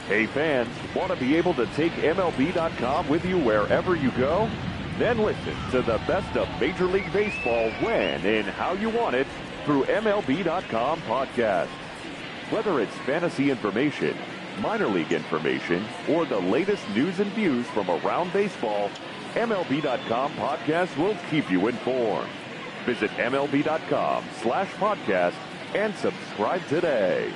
Hey fans, want to be able to take MLB.com with you wherever you go? Then listen to the best of Major League Baseball when and how you want it through MLB.com podcasts. Whether it's fantasy information, minor league information, or the latest news and views from around baseball, MLB.com podcast will keep you informed. Visit MLB.com/podcast and subscribe today.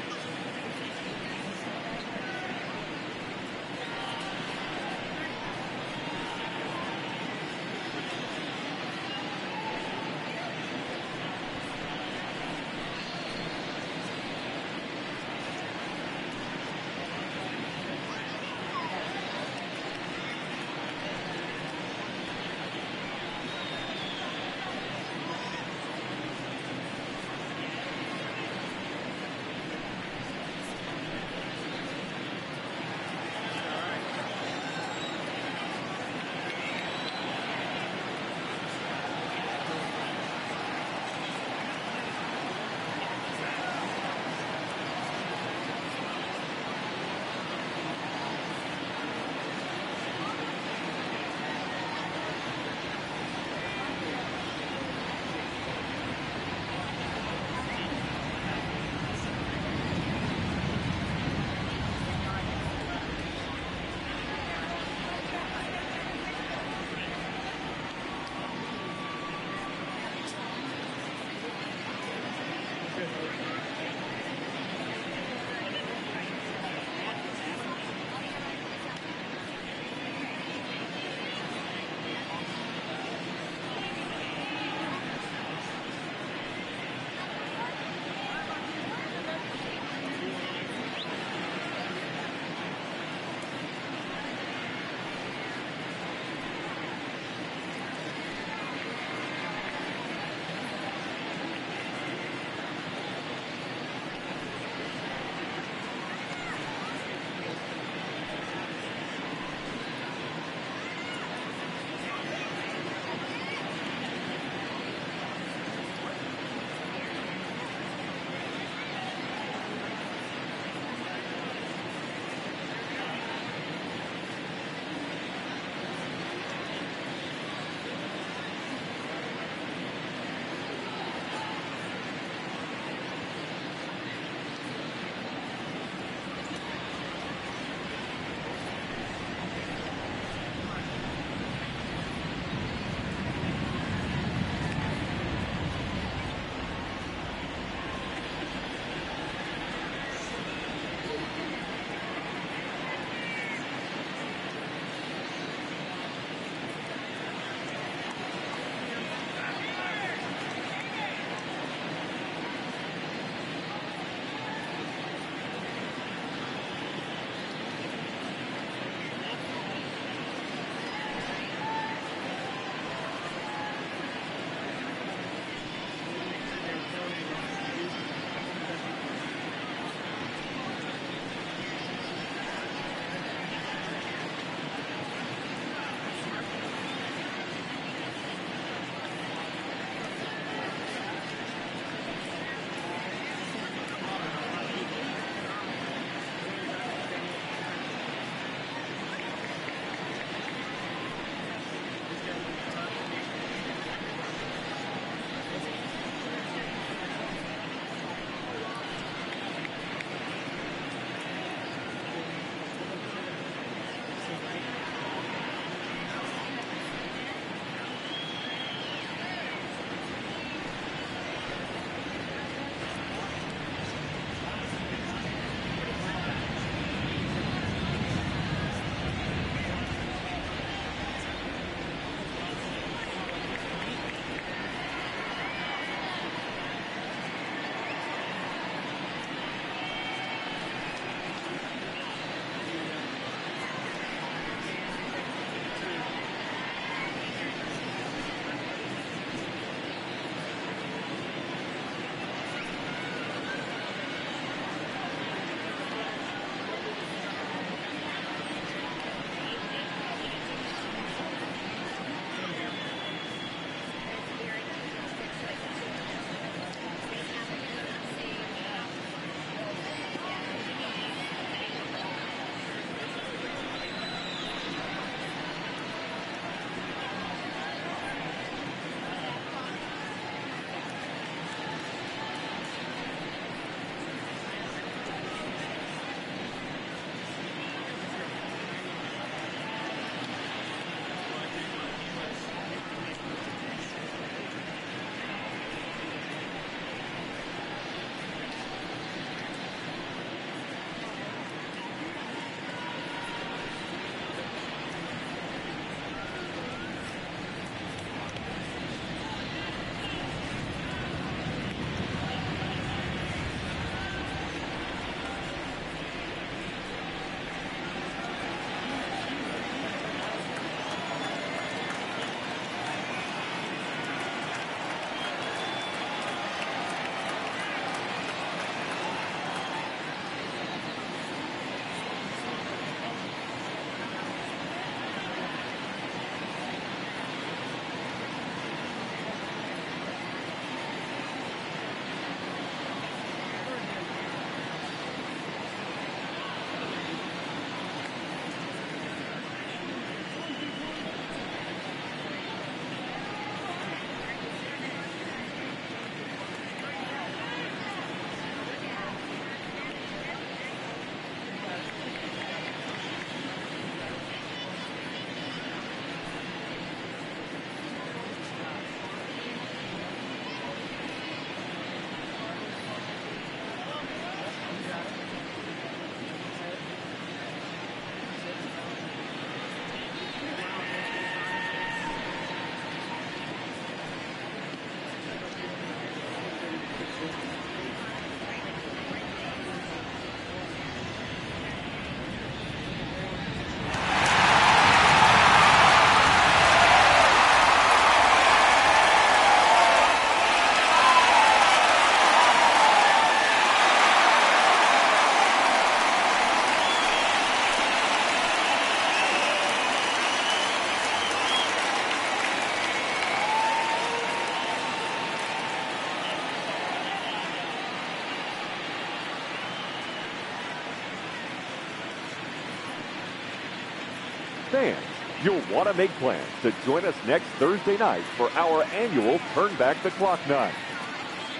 Fans, you'll want to make plans to join us next Thursday night for our annual Turn Back the Clock night.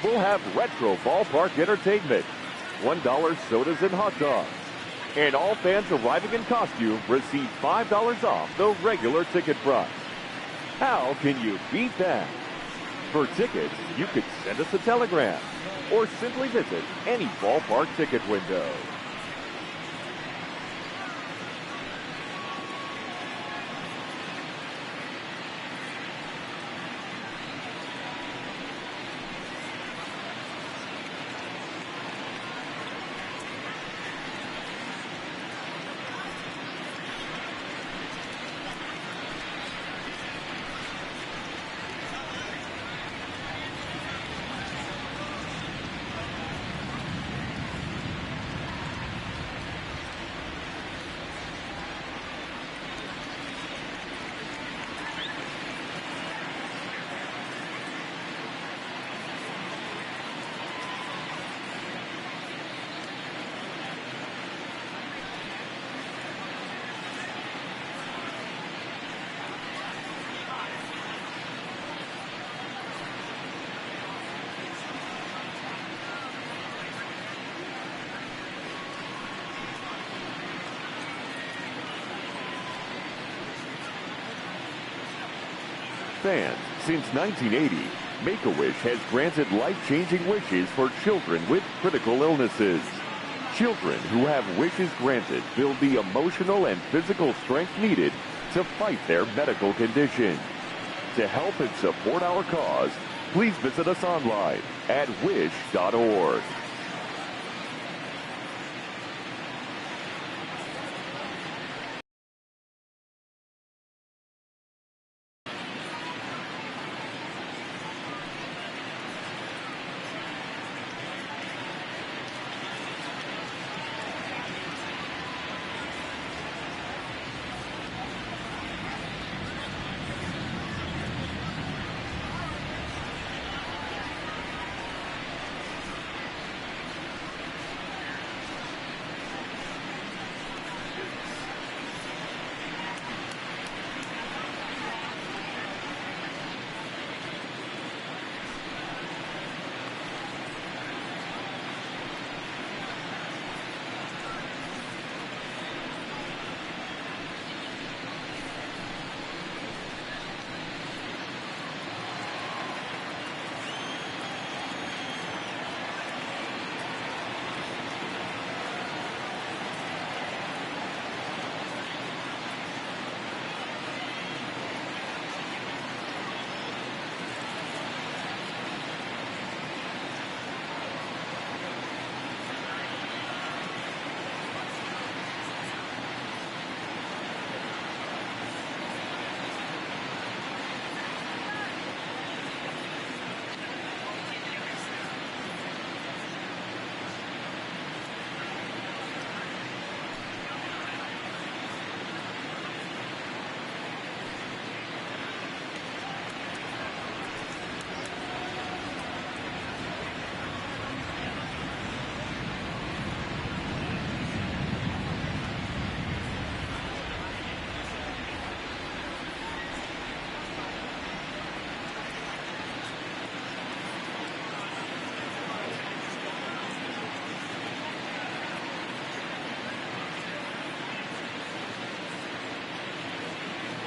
We'll have retro ballpark entertainment, $1 sodas and hot dogs, and all fans arriving in costume receive $5 off the regular ticket price. How can you beat that? For tickets, you could send us a telegram or simply visit any ballpark ticket window. Fans, since 1980, Make-A-Wish has granted life-changing wishes for children with critical illnesses. Children who have wishes granted build the emotional and physical strength needed to fight their medical condition. To help and support our cause, please visit us online at wish.org.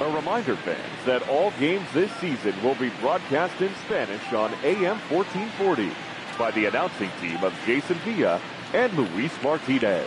A reminder, fans, that all games this season will be broadcast in Spanish on AM 1440 by the announcing team of Jason Villa and Luis Martinez.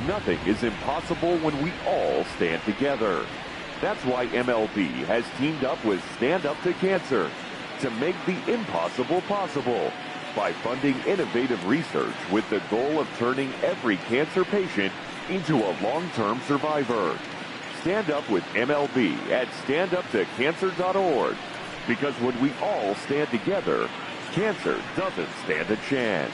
nothing is impossible when we all stand together. That's why MLB has teamed up with Stand Up to Cancer to make the impossible possible by funding innovative research with the goal of turning every cancer patient into a long-term survivor. Stand up with MLB at standuptocancer.org, because when we all stand together, cancer doesn't stand a chance.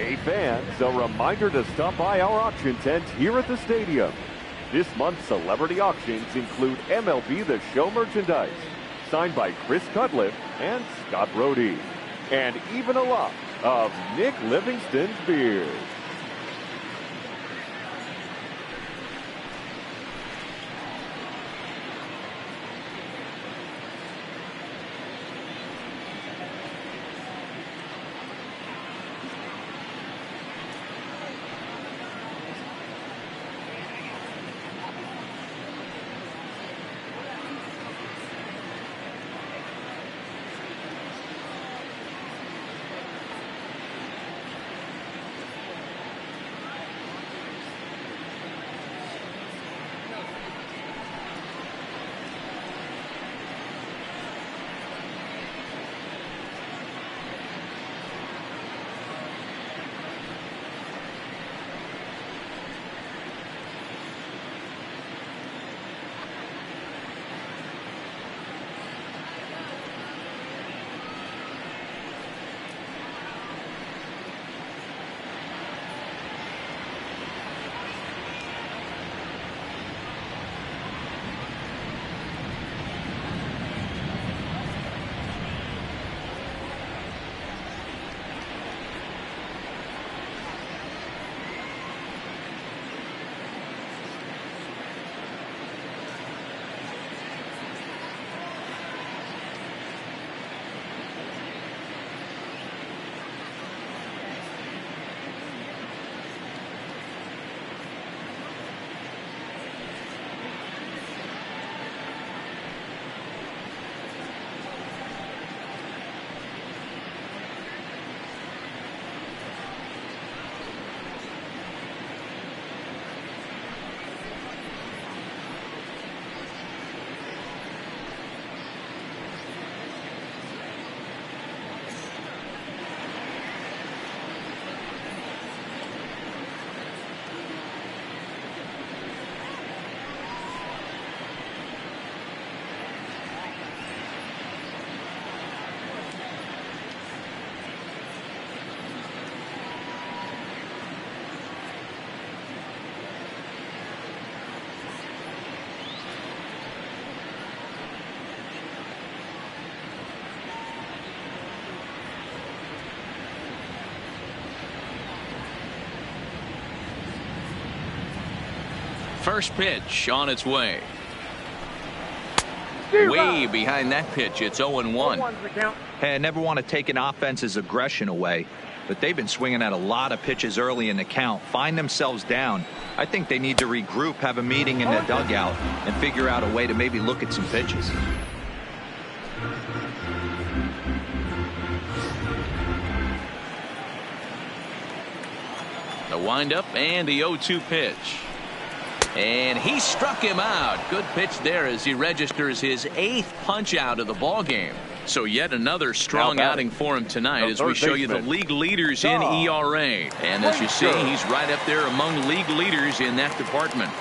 Hey fans, a reminder to stop by our auction tent here at the stadium. This month's celebrity auctions include MLB The Show merchandise, signed by Chris Cudliffe and Scott Brody, and even a lot of Nick Livingston's beard. First pitch on its way. Way behind that pitch. It's 0-1. Hey, I never want to take an offense's aggression away, but they've been swinging at a lot of pitches early in the count, find themselves down. I think they need to regroup, have a meeting in the dugout, and figure out a way to maybe look at some pitches. The windup and the 0-2 pitch. And he struck him out. Good pitch there as he registers his 8th punch out of the ball game. So yet another strong outing for him tonight as we show you the league leaders in ERA. And as you see, he's right up there among league leaders in that department.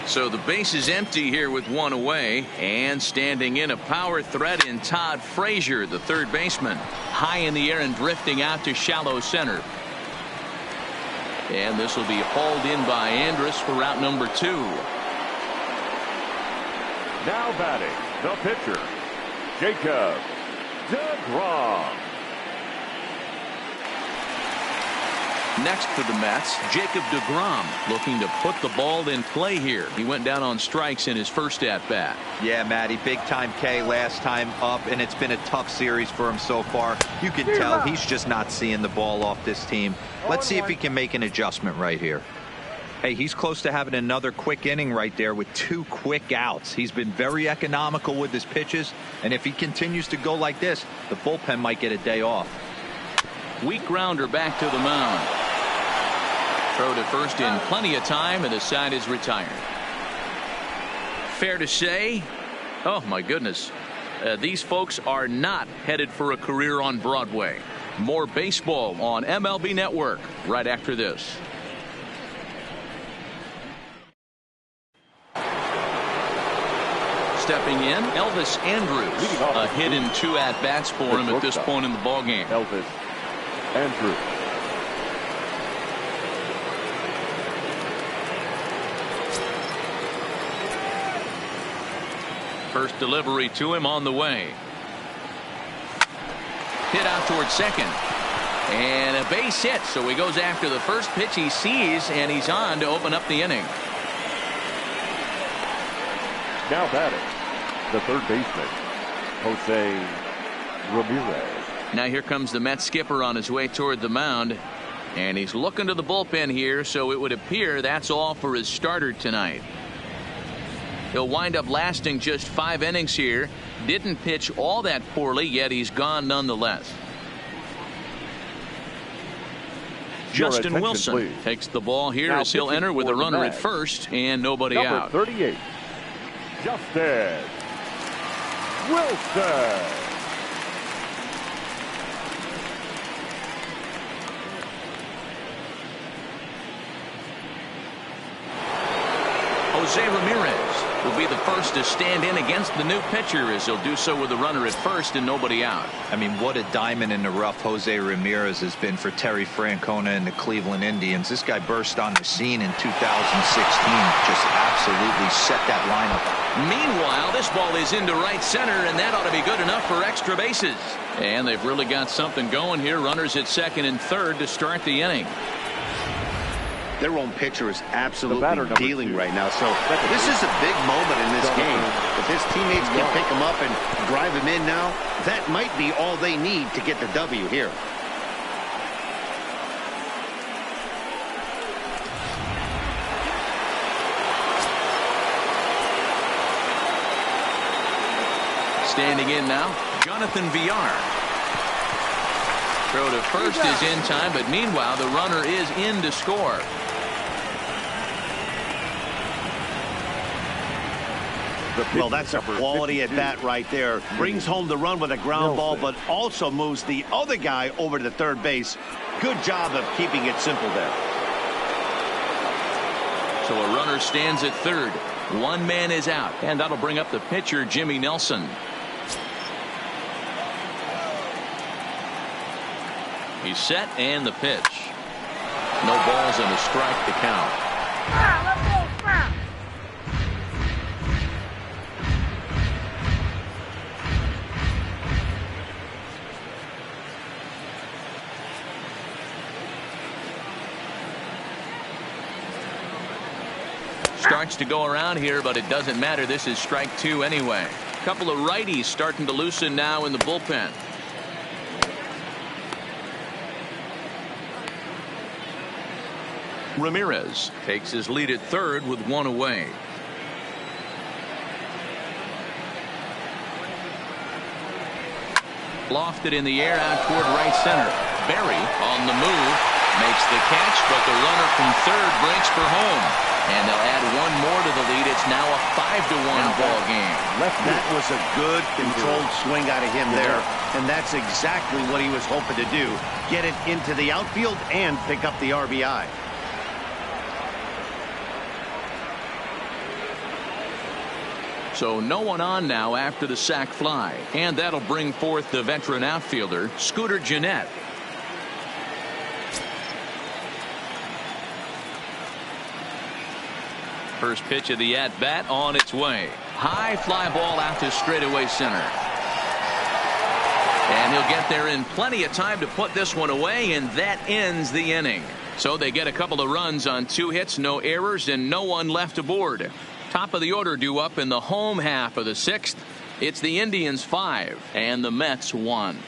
So the base is empty here with one away, and standing in a power threat in Todd Frazier, the third baseman. High in the air and drifting out to shallow center. And this will be hauled in by Andrus for route number 2. Now batting, the pitcher, Jacob deGrom. Next for the Mets, Jacob deGrom looking to put the ball in play here. He went down on strikes in his first at-bat. Yeah, Matty, big time K last time up, and it's been a tough series for him so far. You can tell he's just not seeing the ball off this team. Let's see if he can make an adjustment right here. Hey, he's close to having another quick inning right there with 2 quick outs. He's been very economical with his pitches, and if he continues to go like this, the bullpen might get a day off. Weak grounder back to the mound. Throw to first in plenty of time, and the side is retired. Fair to say, oh my goodness, these folks are not headed for a career on Broadway. More baseball on MLB Network right after this. Stepping in, Elvis Andrus. A hit in 2 at-bats for him at this point in the ballgame. Elvis Andrus. First delivery to him on the way. Hit out towards second. And a base hit, so he goes after the first pitch he sees, and he's on to open up the inning. Now batting, the third baseman, Jose Ramirez. Now here comes the Mets skipper on his way toward the mound, and he's looking to the bullpen here, so it would appear that's all for his starter tonight. He'll wind up lasting just 5 innings here. Didn't pitch all that poorly, yet he's gone nonetheless. Justin Wilson please. Takes the ball here now as he'll enter with a runner at first and nobody out. 38, Justin Wilson. Jose Ramirez will be the first to stand in against the new pitcher as he'll do so with a runner at first and nobody out. I mean, what a diamond in the rough Jose Ramirez has been for Terry Francona and the Cleveland Indians. This guy burst on the scene in 2016, just absolutely set that lineup. Meanwhile, this ball is into right center, and that ought to be good enough for extra bases. And they've really got something going here. Runners at second and third to start the inning. Their own pitcher is absolutely dealing right now. So this is a big moment in this game. If his teammates can pick him up and drive him in now, that might be all they need to get the W here. Standing in now, Jonathan Villar. Throw to first is in time, but meanwhile the runner is in to score. Well, that's a quality at bat right there. Brings home the run with a ground ball, but also moves the other guy over to third base. Good job of keeping it simple there. So a runner stands at third. One man is out, and that'll bring up the pitcher, Jimmy Nelson. He's set, and the pitch. No balls and a strike to count. starts to go around here, but it doesn't matter. This is strike 2 anyway. A couple of righties starting to loosen now in the bullpen. Ramirez takes his lead at third with 1 away. Lofted in the air out toward right center. Berry on the move makes the catch, but the runner from third breaks for home, and they'll add 1 more to the lead. It's now a 5-1 ball game. That was a good controlled swing out of him there, and that's exactly what he was hoping to do, get it into the outfield and pick up the RBI. So no one on now after the sac fly, and that'll bring forth the veteran outfielder Scooter Gennett. First pitch of the at-bat on its way. High fly ball out to straightaway center. And he'll get there in plenty of time to put this one away, and that ends the inning. So they get a couple of runs on 2 hits, no errors, and no one left aboard. Top of the order due up in the home half of the 6th. It's the Indians 5 and the Mets 1.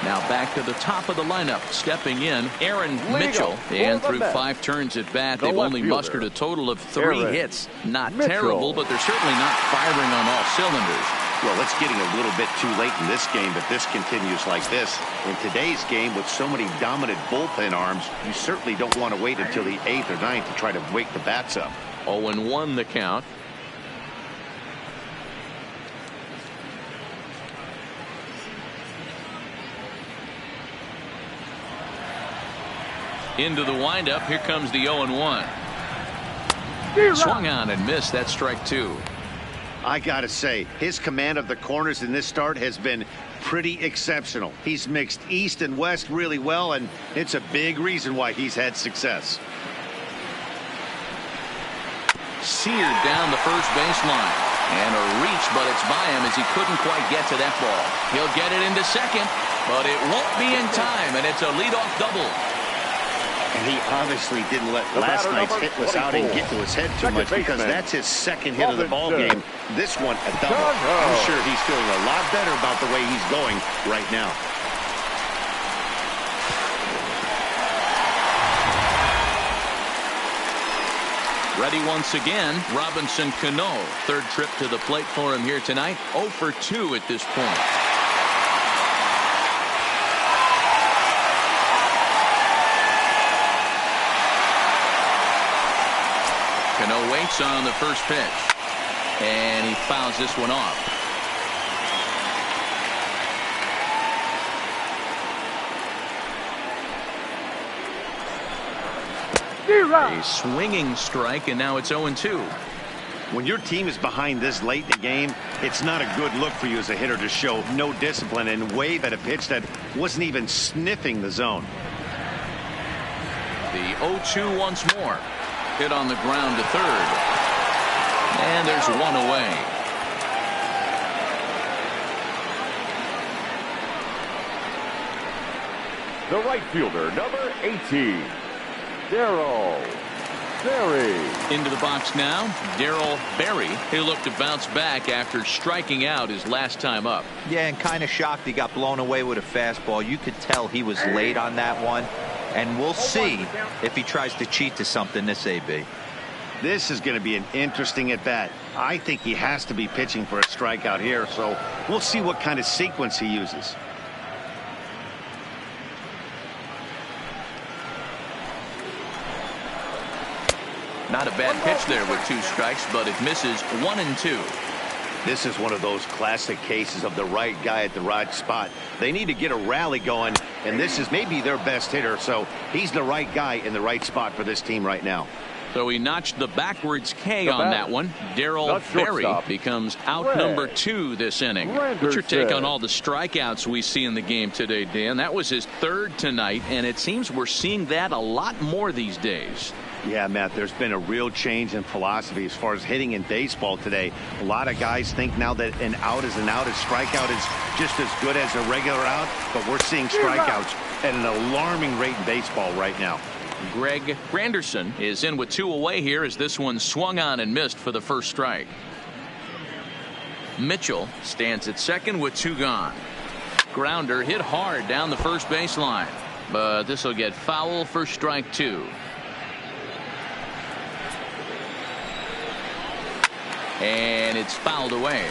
Now back to the top of the lineup, stepping in Aaron Mitchell, and through 5 turns at bat they've only mustered a total of 3 hits. Not terrible, but they're certainly not firing on all cylinders. Well, it's getting a little bit too late in this game, but this continues like this. In today's game, with so many dominant bullpen arms, you certainly don't want to wait until the 8th or 9th to try to wake the bats up. 0-1 the count. Into the windup. Here comes the 0-1. Swung on and missed. That's strike 2. I gotta say, his command of the corners in this start has been pretty exceptional. He's mixed east and west really well, and it's a big reason why he's had success. Seared down the first baseline, and a reach, but it's by him as he couldn't quite get to that ball. He'll get it into second, but it won't be in time, and it's a leadoff double. And he obviously didn't let last night's hitless outing get to his head too much, because that's his 2nd hit of the ball game. This one a double. I'm sure he's feeling a lot better about the way he's going right now. Ready once again, Robinson Cano. 3rd trip to the plate for him here tonight. 0 for 2 at this point. Cano waits on the first pitch, and he fouls this one off. A swinging strike, and now it's 0-2. When your team is behind this late in the game, it's not a good look for you as a hitter to show no discipline and wave at a pitch that wasn't even sniffing the zone. The 0-2 once more. Hit on the ground to third. And there's 1 away. The right fielder, number 18, Darryl Berry. Into the box now, Darryl Berry. He looked to bounce back after striking out his last time up. Yeah, and kind of shocked he got blown away with a fastball. You could tell he was late on that one. And we'll see if he tries to cheat to something this AB. This is going to be an interesting at-bat. I think he has to be pitching for a strikeout here, so we'll see what kind of sequence he uses. Not a bad pitch there with 2 strikes, but it misses 1-2. This is one of those classic cases of the right guy at the right spot. They need to get a rally going, and this is maybe their best hitter, so he's the right guy in the right spot for this team right now. So he notched the backwards K on that one. Darryl Berry becomes out number 2 this inning. What's your take on all the strikeouts we see in the game today, Dan? That was his 3rd tonight, and it seems we're seeing that a lot more these days. Yeah, Matt, there's been a real change in philosophy as far as hitting in baseball today. A lot of guys think now that an out is an out, a strikeout is just as good as a regular out, but we're seeing strikeouts at an alarming rate in baseball right now. Greg Granderson is in with 2 away here as this one swung on and missed for the first strike. Mitchell stands at second with 2 gone. Grounder hit hard down the first baseline, but this will get foul for strike 2. And it's fouled away.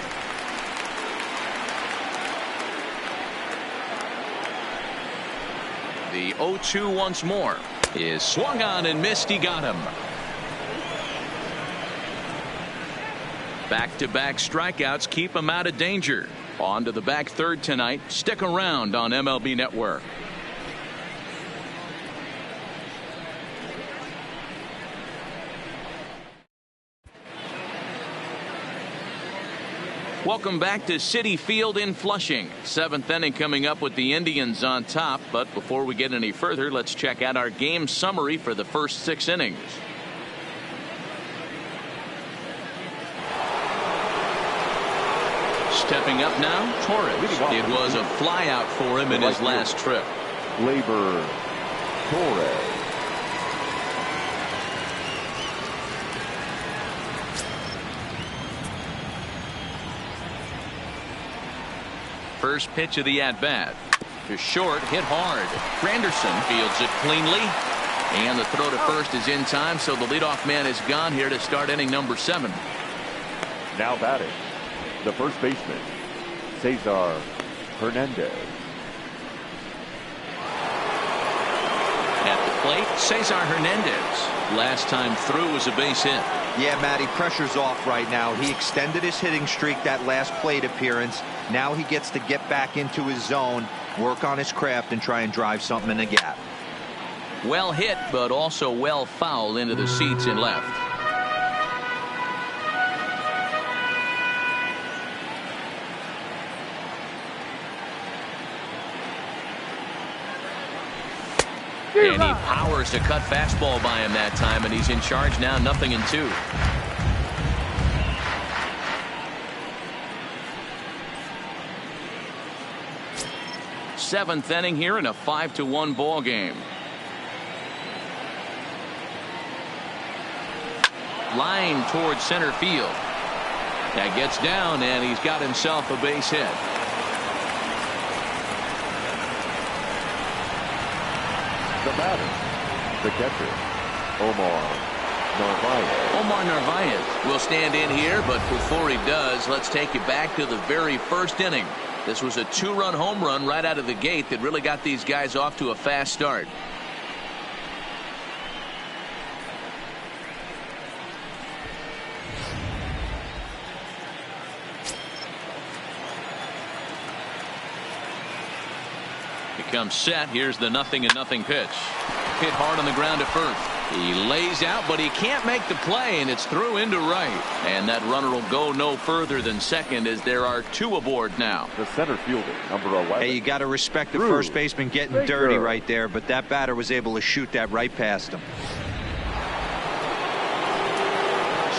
The 0-2 once more is swung on and missed. He got him. Back-to-back strikeouts keep him out of danger. On to the back third tonight. Stick around on MLB Network. Welcome back to Citi Field in Flushing. 7th inning coming up with the Indians on top. But before we get any further, let's check out our game summary for the first 6 innings. Stepping up now, Torres. It was a flyout for him in his last trip. Labor Torres. First pitch of the at-bat. To short, hit hard. Granderson fields it cleanly. And the throw to first is in time, so the leadoff man is gone here to start inning number 7. Now batting, the first baseman, Cesar Hernandez. At the plate, Cesar Hernandez. Last time through was a base hit. Yeah, Matty, pressure's off right now. He extended his hitting streak that last plate appearance. Now he gets to get back into his zone, work on his craft, and try and drive something in the gap. Well hit, but also well fouled into the seats and left. And he powers a cut fastball by him that time, and he's in charge now, 0-2. Seventh inning here in a 5-1 ball game. Line towards center field. That gets down, and he's got himself a base hit. The batter, the catcher, Omar Narvaez. Omar Narvaez will stand in here, but before he does, let's take you back to the very first inning. This was a 2-run home run right out of the gate that really got these guys off to a fast start. Becomes set. Here's the 0-0 pitch. Hit hard on the ground at first. He lays out, but he can't make the play, and it's through into right. And that runner will go no further than second as there are 2 aboard now. The center fielder, number 11. Hey, you got to respect the first baseman getting dirty right there, but that batter was able to shoot that right past him.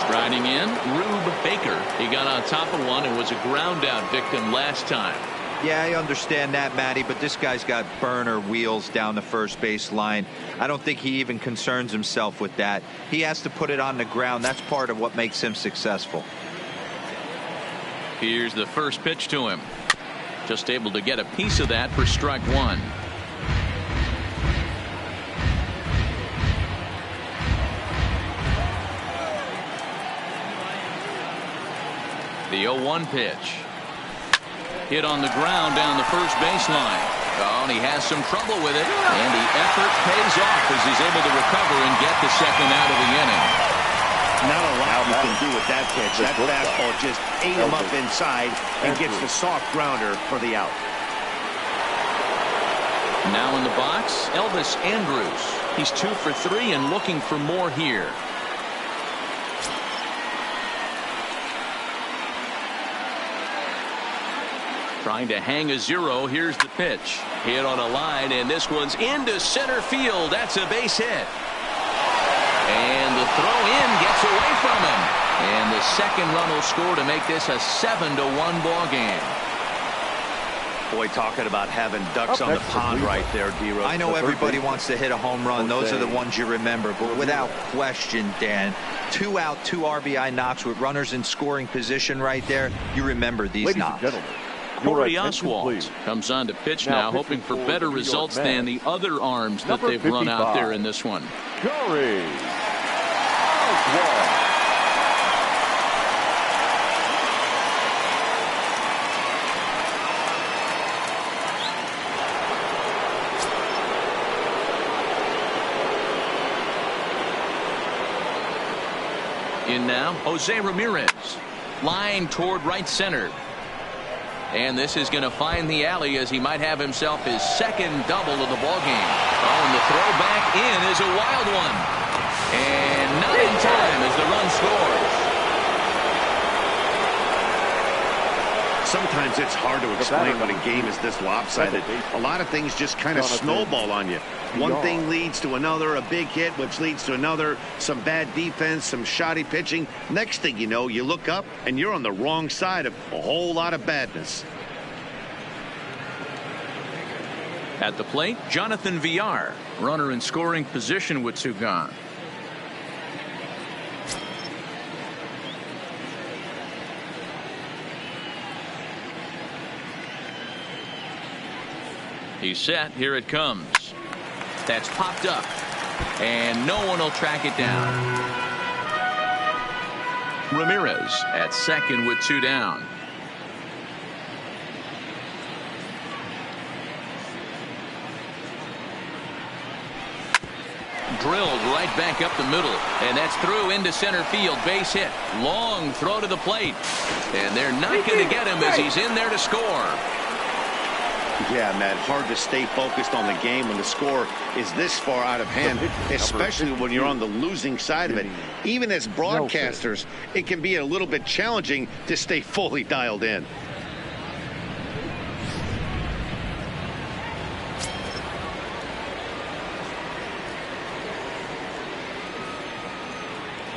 Striding in, Rube Baker. He got on top of one and was a ground out victim last time. Yeah, I understand that, Matty, but this guy's got burner wheels down the first base line. I don't think he even concerns himself with that. He has to put it on the ground. That's part of what makes him successful. Here's the first pitch to him. Just able to get a piece of that for strike 1. The 0-1 pitch. Hit on the ground down the first baseline. Oh, and he has some trouble with it. And the effort pays off as he's able to recover and get the second out of the inning. Not a lot you can do with that pitch. That fastball just ate him up inside and gets the soft grounder for the out. Now in the box, Elvis Andrus. He's 2 for 3 and looking for more here. Trying to hang a 0. Here's the pitch. Hit on a line, and this one's into center field. That's a base hit. And the throw in gets away from him. And the second run will score to make this a 7-1 ball game. Boy, talking about having ducks on the pond right there, D-Rose. I know everybody wants to hit a home run. Those are the ones you remember. But without question, Dan, 2 out, 2 RBI knocks with runners in scoring position right there. You remember these knocks. Corey Oswald comes on to pitch now, hoping for better results than the other arms that they've run out there in this one. Corey Oswald. In now, Jose Ramirez. Line toward right center. And this is going to find the alley as he might have himself his second double of the ballgame. Oh, and the throw back in is a wild one. And not in time as the run scores. Sometimes it's hard to explain when a game is this lopsided. A lot of things just kind of snowball on you. One thing leads to another, a big hit, which leads to another, some bad defense, some shoddy pitching. Next thing you know, you look up and you're on the wrong side of a whole lot of badness. At the plate, Jonathan Villar, runner in scoring position with 2 gone. He's set. Here it comes. That's popped up. And no one will track it down. Ramirez at second with 2 down. Drilled right back up the middle. And that's through into center field. Base hit. Long throw to the plate. And they're not going to get him as he's in there to score. Yeah, Matt, hard to stay focused on the game when the score is this far out of hand, especially when you're on the losing side of it. Even as broadcasters, it can be a little bit challenging to stay fully dialed in.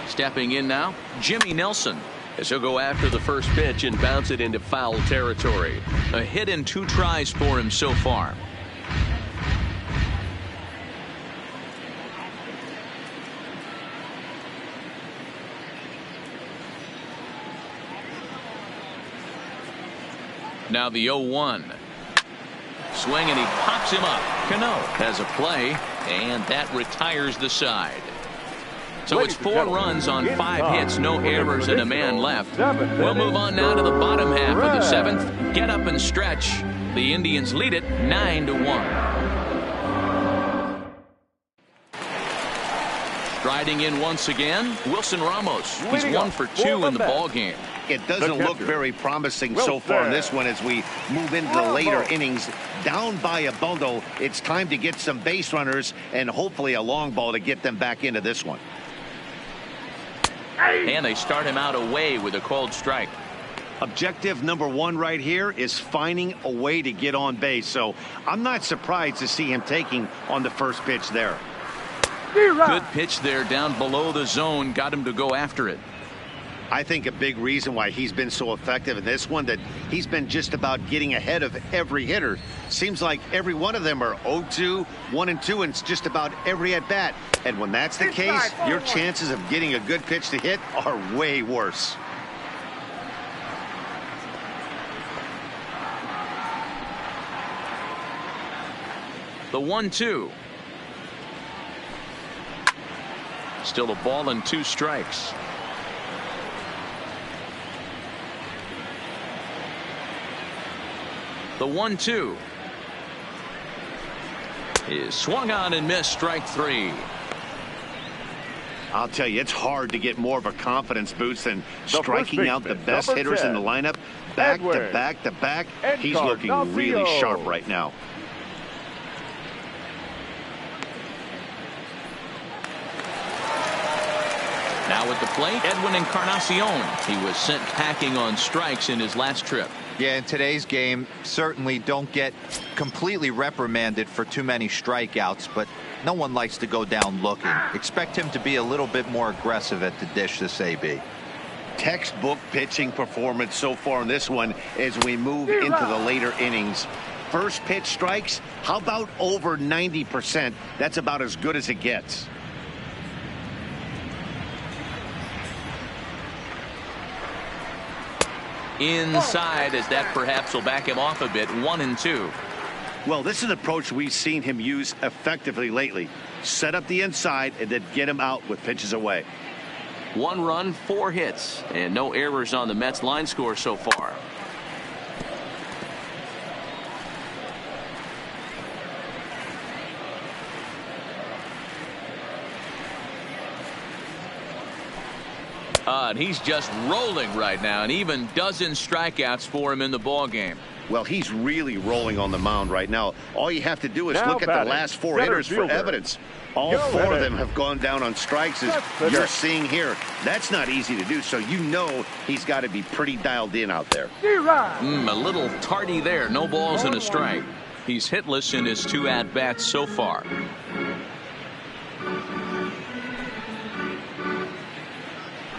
Stepping in now, Jimmy Nelson. As he'll go after the first pitch and bounce it into foul territory. A hit in 2 tries for him so far. Now the 0-1. Swing and he pops him up. Cano has a play, and that retires the side. So it's 4 runs on 5 hits, no errors, and a man left. We'll move on now to the bottom half of the 7th. Get up and stretch. The Indians lead it 9-1. Striding in once again, Wilson Ramos. He's 1 for 2 in the ballgame. It doesn't look very promising so far in this one as we move into the later innings. Down by a bundle, it's time to get some base runners and hopefully a long ball to get them back into this one. And they start him out away with a called strike. Objective number 1 right here is finding a way to get on base. So I'm not surprised to see him taking on the first pitch there. Good pitch there down below the zone. Got him to go after it. I think a big reason why he's been so effective in this one, that he's been just about getting ahead of every hitter. Seems like every one of them are 0-2, 1-2, and it's just about every at bat. And when that's the case, your chances of getting a good pitch to hit are way worse. The 1-2. Still a ball and 2 strikes. The 1-2 is swung on and missed. Strike 3. I'll tell you, it's hard to get more of a confidence boost than striking out the best hitters in the lineup back to back to back. He's looking really sharp right now. Now at the plate, Edwin Encarnacion. He was sent packing on strikes in his last trip. Yeah, in today's game, certainly don't get completely reprimanded for too many strikeouts, but no one likes to go down looking. Expect him to be a little bit more aggressive at the dish this AB. textbook pitching performance so far in this one as we move into the later innings. First pitch strikes, how about over 90%? That's about as good as it gets. Inside, as that perhaps will back him off a bit. 1-2. Well, this is an approach we've seen him use effectively lately. Set up the inside and then get him out with pitches away. 1 run, 4 hits, and no errors on the Mets line score so far. And he's just rolling right now, and even dozen strikeouts for him in the ball game. Well, he's really rolling on the mound right now. All you have to do is Now look at the last 4 hitters for evidence. All 4 of them have gone down on strikes, as you're seeing here. That's not easy to do, so you know he's got to be pretty dialed in out there. A little tardy there. No balls and a strike. He's hitless in his 2 at-bats so far.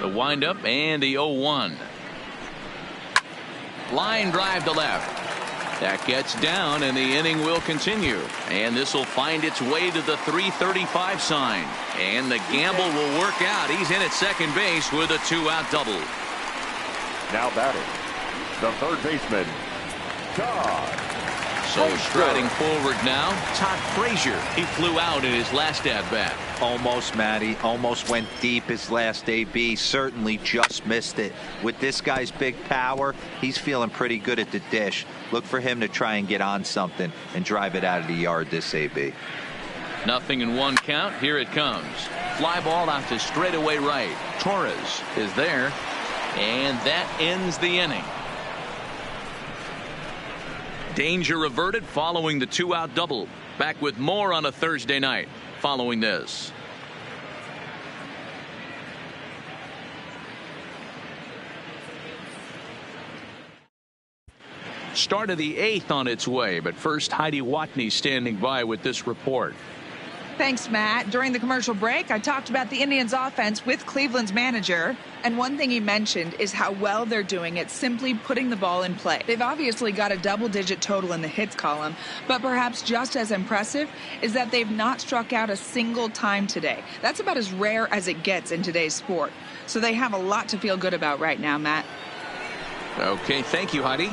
The windup and the 0-1. Line drive to left. That gets down, and the inning will continue. And this will find its way to the 335 sign. And the gamble will work out. He's in at second base with a 2-out double. Now batting, the third baseman, Todd. So striding forward now, Todd Frazier. He flew out in his last at-bat. Almost, Matty. Almost went deep his last AB. Certainly just missed it. With this guy's big power, he's feeling pretty good at the dish. Look for him to try and get on something and drive it out of the yard this AB. 0-1 count. Here it comes. Fly ball out to straightaway right. Torres is there. And that ends the inning. Danger averted following the 2-out double. Back with more on a Thursday night following this. Start of the 8th on its way, but first Heidi Watney standing by with this report. Thanks, Matt. During the commercial break, I talked about the Indians' offense with Cleveland's manager. And one thing he mentioned is how well they're doing at simply putting the ball in play. They've obviously got a double-digit total in the hits column, but perhaps just as impressive is that they've not struck out a single time today. That's about as rare as it gets in today's sport. So they have a lot to feel good about right now, Matt. Okay, thank you, Heidi.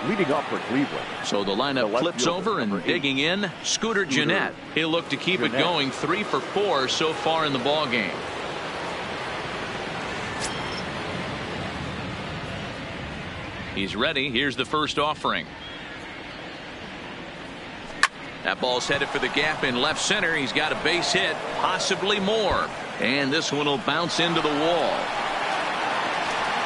Leading up for Cleveland. So the lineup flips over and digging in. Scooter Gennett. He'll look to keep it going. 3 for 4 so far in the ball game. He's ready. Here's the first offering. That ball's headed for the gap in left center. He's got a base hit, possibly more. And this one will bounce into the wall.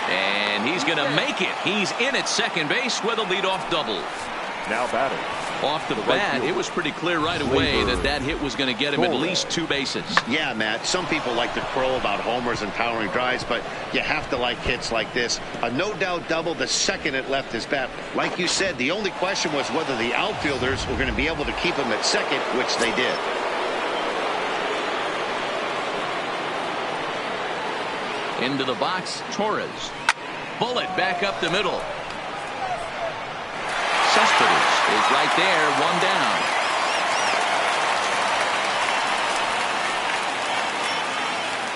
And he's going to make it. He's in at second base with a leadoff double. Now batting. Off the bat, it was pretty clear right away that that hit was going to get him at least 2 bases. Yeah, Matt, some people like to crow about homers and towering drives, but you have to like hits like this. A no-doubt double the second it left his bat. Like you said, the only question was whether the outfielders were going to be able to keep him at second, which they did. Into the box, Torres. Bullet back up the middle. Cespedes is right there, 1 down.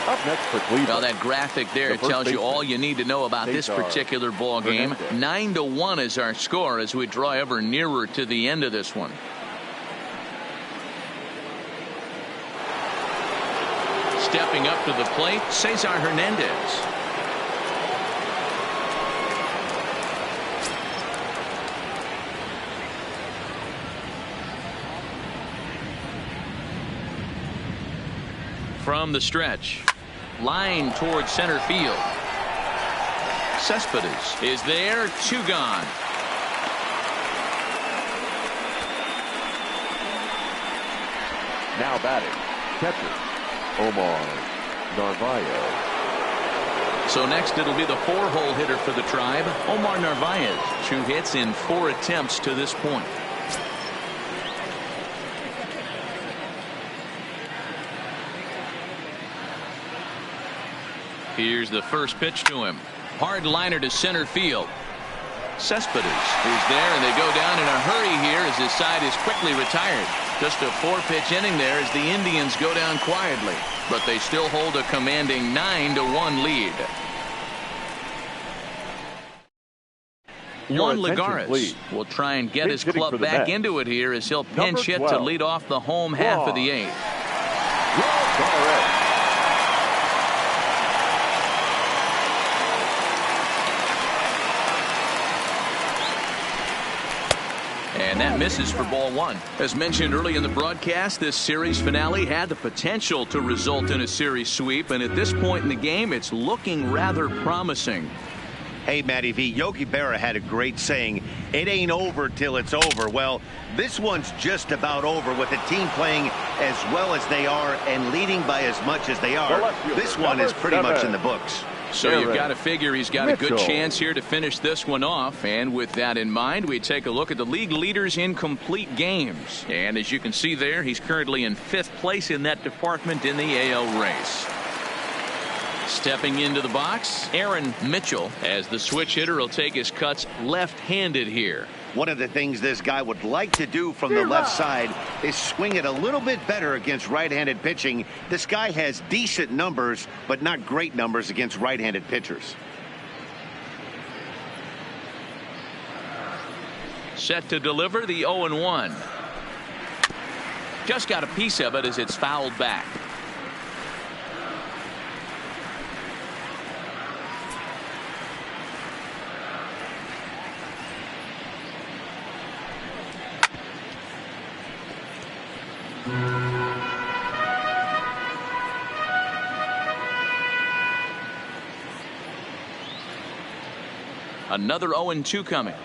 Up next for Cleveland. Well, that graphic there tells you all you need to know about this particular ball game. 9-1 is our score as we draw ever nearer to the end of this one. Stepping up to the plate, Cesar Hernandez. From the stretch, line towards center field. Cespedes is there, 2 gone. Now batting, catcher, Omar Narvaez. So next it'll be the 4-hole hitter for the Tribe, Omar Narvaez. 2 hits in 4 attempts to this point. Here's the first pitch to him. Hard liner to center field. Cespedes is there, and they go down in a hurry here as his side is quickly retired. Just a 4-pitch inning there as the Indians go down quietly, but they still hold a commanding 9-1 lead. Juan Lagares will try and get his club back into it here as he'll pinch hit to lead off the home half of the 8th. And that misses for ball 1. As mentioned early in the broadcast, this series finale had the potential to result in a series sweep, and at this point in the game, it's looking rather promising. Hey, Matty V, Yogi Berra had a great saying, it ain't over till it's over. Well, this one's just about over with the team playing as well as they are and leading by as much as they are. This one is pretty much in the books. So you've got to figure he's got a good chance here to finish this one off. And with that in mind, we take a look at the league leaders in complete games. And as you can see there, he's currently in 5th place in that department in the AL race. Stepping into the box, Aaron Mitchell, as the switch hitter, will take his cuts left-handed here. One of the things this guy would like to do from the left side is swing it a little bit better against right-handed pitching. This guy has decent numbers, but not great numbers against right-handed pitchers. Set to deliver the 0-1. Just got a piece of it as it's fouled back. Another 0-2 coming.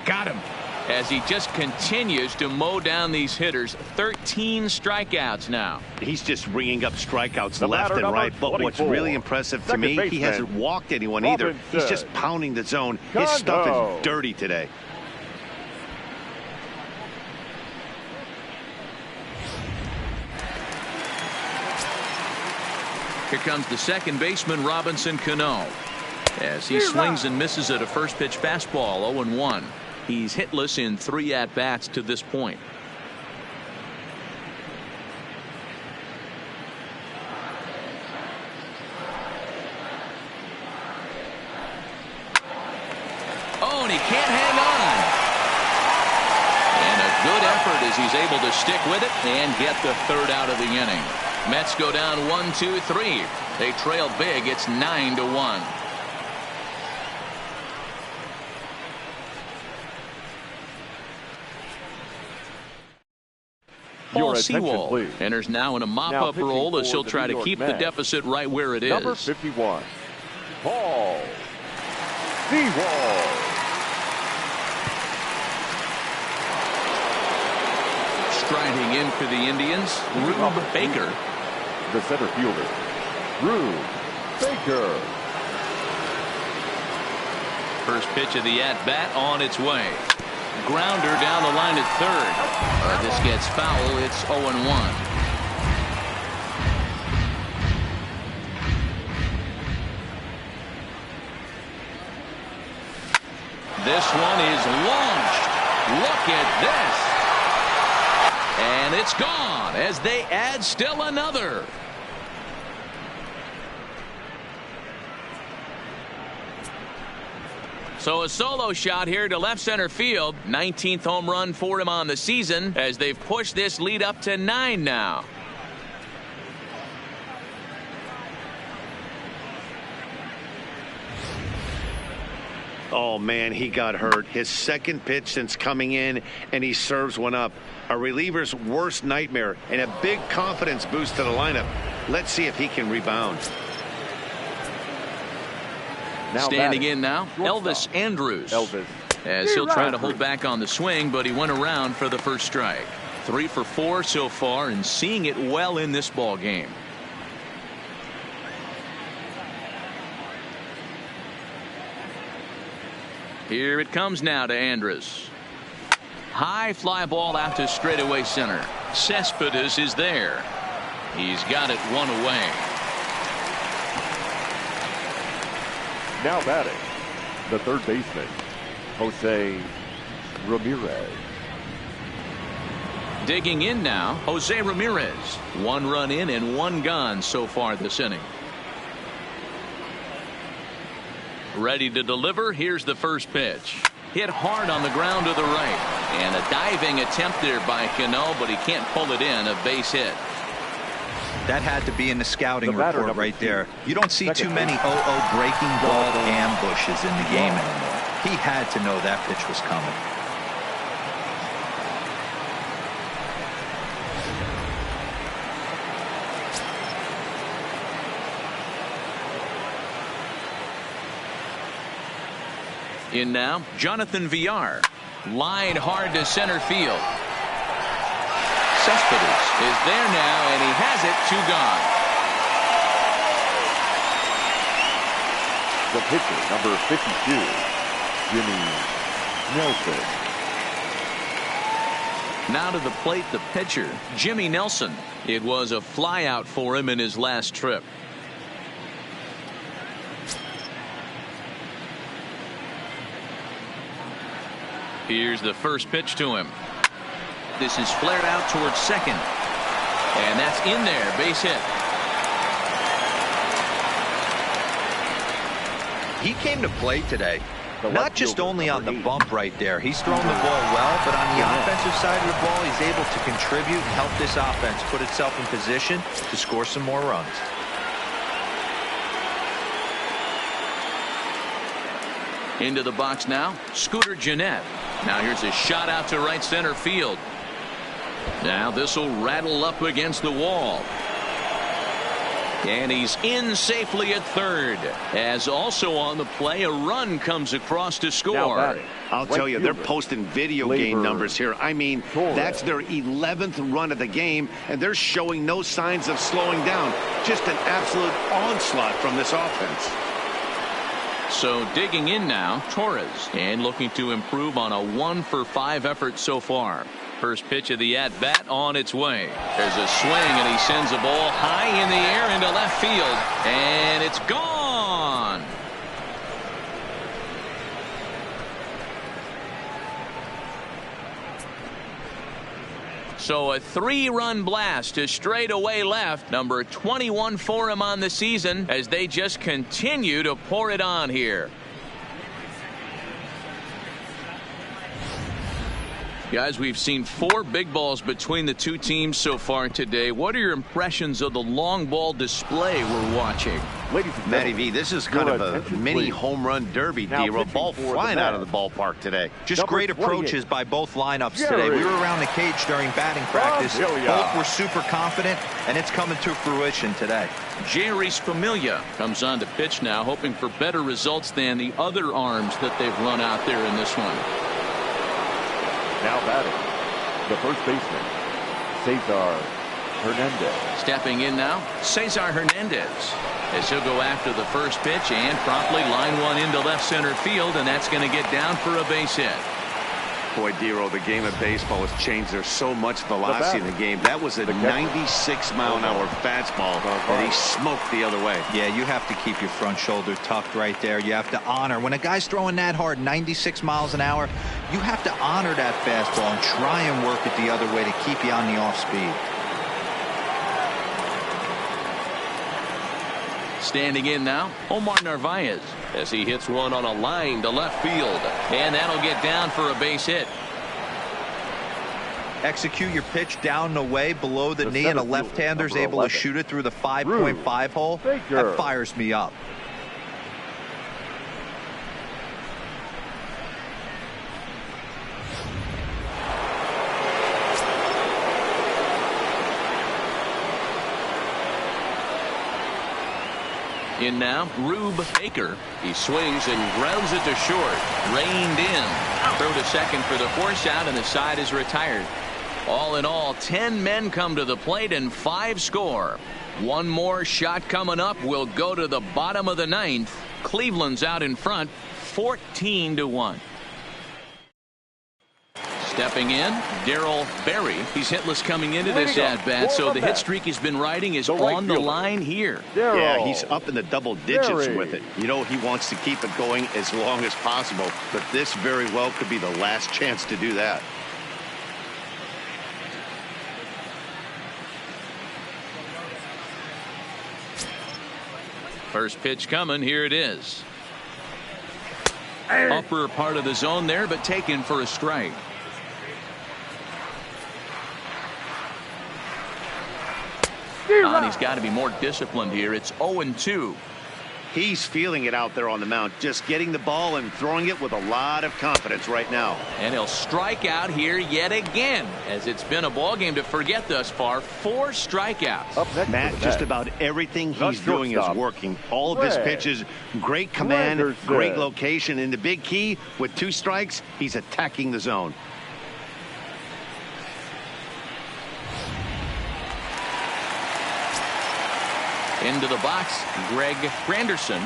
Got him. As he just continues to mow down these hitters. 13 strikeouts now. He's just ringing up strikeouts left and right. But what's really impressive to me, he hasn't walked anyone either. He's just pounding the zone. His stuff is dirty today. Here comes the second baseman, Robinson Cano, as he swings and misses at a first pitch fastball. 0-1. He's hitless in 3 at-bats to this point. Oh, and he can't hang on. And a good effort as he's able to stick with it and get the 3rd out of the inning. Mets go down 1-2-3. They trail big. It's 9-1. Paul Sewell enters now in a mop-up role as he'll try to keep the deficit right where it is. Number 51, Paul Sewell. Striding in for the Indians, Rube Baker. The center fielder, Rube Baker. First pitch of the at-bat on its way. Grounder down the line at 3rd. This gets foul. It's 0-1. This one is launched. Look at this. And it's gone as they add still another. So a solo shot here to left center field. 19th home run for him on the season as they've pushed this lead up to 9 now. Oh, man, he got hurt. His 2nd pitch since coming in, and he serves one up. A reliever's worst nightmare and a big confidence boost to the lineup. Let's see if he can rebound. Standing in now, Elvis Andrus. As he'll try to hold back on the swing, but he went around for the first strike. 3 for 4 so far and seeing it well in this ball game. Here it comes now to Andrus. High fly ball out to straightaway center. Cespedes is there. He's got it 1 away. Now batting, the third baseman, Jose Ramirez. Digging in now, Jose Ramirez. 1 run in and 1 gone so far this inning. Ready to deliver. Here's the first pitch. Hit hard on the ground to the right. And a diving attempt there by Cano, but he can't pull it in. A base hit. That had to be in the scouting report right there. You don't see too many 0-0 breaking ball ambushes in the game anymore. He had to know that pitch was coming. In now, Jonathan Villar. Line hard to center field. Cespedes is there now, and he has it. 2 gone. The pitcher, number 52, Jimmy Nelson. Now to the plate, the pitcher, Jimmy Nelson. It was a flyout for him in his last trip. Here's the first pitch to him. This is flared out towards second. And that's in there. Base hit. He came to play today. Not just only on the bump right there. He's thrown the ball well, but on the offensive side of the ball, he's able to contribute and help this offense put itself in position to score some more runs. Into the box now, Scooter Gennett. Now here's a shot out to right center field. Now this will rattle up against the wall. And he's in safely at third. As also on the play, a run comes across to score. I'll tell you, they're posting video game numbers here. I mean, that's their 11th run of the game, and they're showing no signs of slowing down. Just an absolute onslaught from this offense. So digging in now, Torres, and looking to improve on a 1-for-5 effort so far. First pitch of the at-bat on its way. There's a swing, and he sends a ball high in the air into left field, and it's gone. So a 3-run blast to straightaway left. Number 21 for him on the season as they just continue to pour it on here. Guys, we've seen 4 big balls between the 2 teams so far today. What are your impressions of the long ball display we're watching? Ladies and Matty V, this is kind of a mini home run derby deal. A ball flying out of the ballpark today. Just great approaches by both lineups today. We were around the cage during batting practice. Both were super confident, and it's coming to fruition today. Jerry Familia comes on to pitch now, hoping for better results than the other arms that they've run out there in this one. Now batting, the first baseman, Cesar Hernandez. Stepping in now, Cesar Hernandez, as he'll go after the first pitch and promptly line one into left center field, and that's going to get down for a base hit. Boy, Dero, the game of baseball has changed. There's so much velocity in the game. That was a 96-mile-an-hour fastball that he smoked the other way. Yeah, you have to keep your front shoulder tucked right there. You have to honor. When a guy's throwing that hard, 96 miles an hour, you have to honor that fastball and try and work it the other way to keep you on the off speed. Standing in now, Omar Narvaez, as he hits one on a line to left field, and that'll get down for a base hit. Execute your pitch down and away below the knee, and a left-hander's able to shoot it through the 5.5 hole. That fires me up. In now, Rube Baker. He swings and grounds it to short. Reined in. Throw to second for the force out, and the side is retired. All in all, 10 men come to the plate and 5 score. One more shot coming up. Will go to the bottom of the 9th. Cleveland's out in front, 14-1. Stepping in, Darryl Berry. He's hitless coming into this at-bat, so the hit streak he's been riding is on the line here. Yeah, he's up in the double digits with it. You know, he wants to keep it going as long as possible, but this very well could be the last chance to do that. First pitch coming. Here it is. Upper part of the zone there, but taken for a strike. And he's got to be more disciplined here. It's 0-2. He's feeling it out there on the mound, just getting the ball and throwing it with a lot of confidence right now. And he'll strike out here yet again, as it's been a ball game to forget thus far. 4 strikeouts. Up next, Matt, just about everything he's doing is working. All of his pitches, great command, great location. And the big key, with 2 strikes, he's attacking the zone. Into the box, Greg Granderson.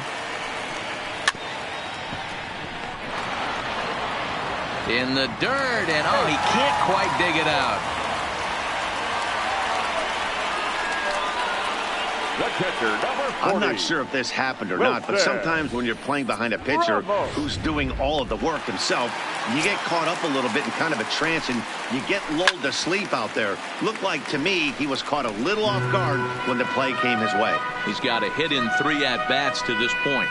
In the dirt, and oh, he can't quite dig it out. The catcher, number 40. I'm not sure if this happened or not, but sometimes when you're playing behind a pitcher who's doing all of the work himself, you get caught up a little bit in kind of a trance and you get lulled to sleep out there. Looked like to me he was caught a little off guard when the play came his way. He's got a hit in 3 at-bats to this point.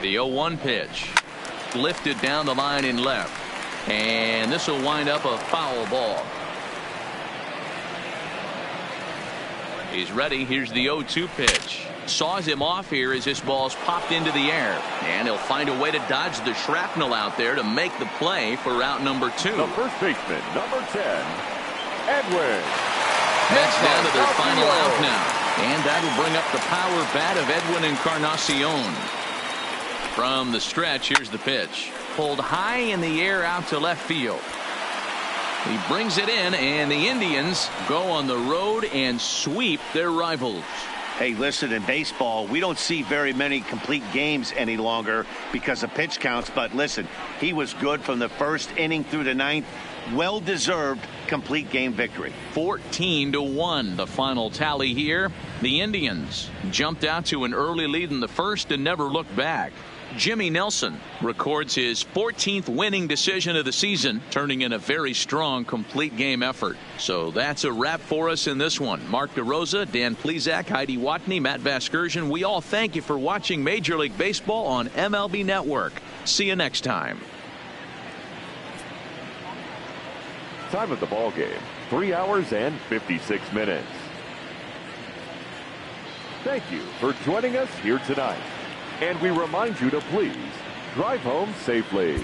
The 0-1 pitch. Lifted down the line in left. And this will wind up a foul ball. He's ready. Here's the 0-2 pitch. Saws him off here as this ball's popped into the air. And he'll find a way to dodge the shrapnel out there to make the play for route number 2. The first baseman, number 10, Edwin. Mets down to their final out now. And that'll bring up the power bat of Edwin Encarnacion. From the stretch, here's the pitch. Pulled high in the air out to left field. He brings it in, and the Indians go on the road and sweep their rivals. Hey, listen, in baseball, we don't see very many complete games any longer because of pitch counts. But listen, he was good from the first inning through the 9th. Well-deserved complete game victory. 14-1, the final tally here. The Indians jumped out to an early lead in the first and never looked back. Jimmy Nelson records his 14th winning decision of the season, turning in a very strong complete game effort. So that's a wrap for us in this one. Mark DeRosa, Dan Plezak, Heidi Watney, Matt Vasgersian. We all thank you for watching Major League Baseball on MLB Network. See you next time. Time of the ball game, 3 hours and 56 minutes. Thank you for joining us here tonight. And we remind you to please drive home safely.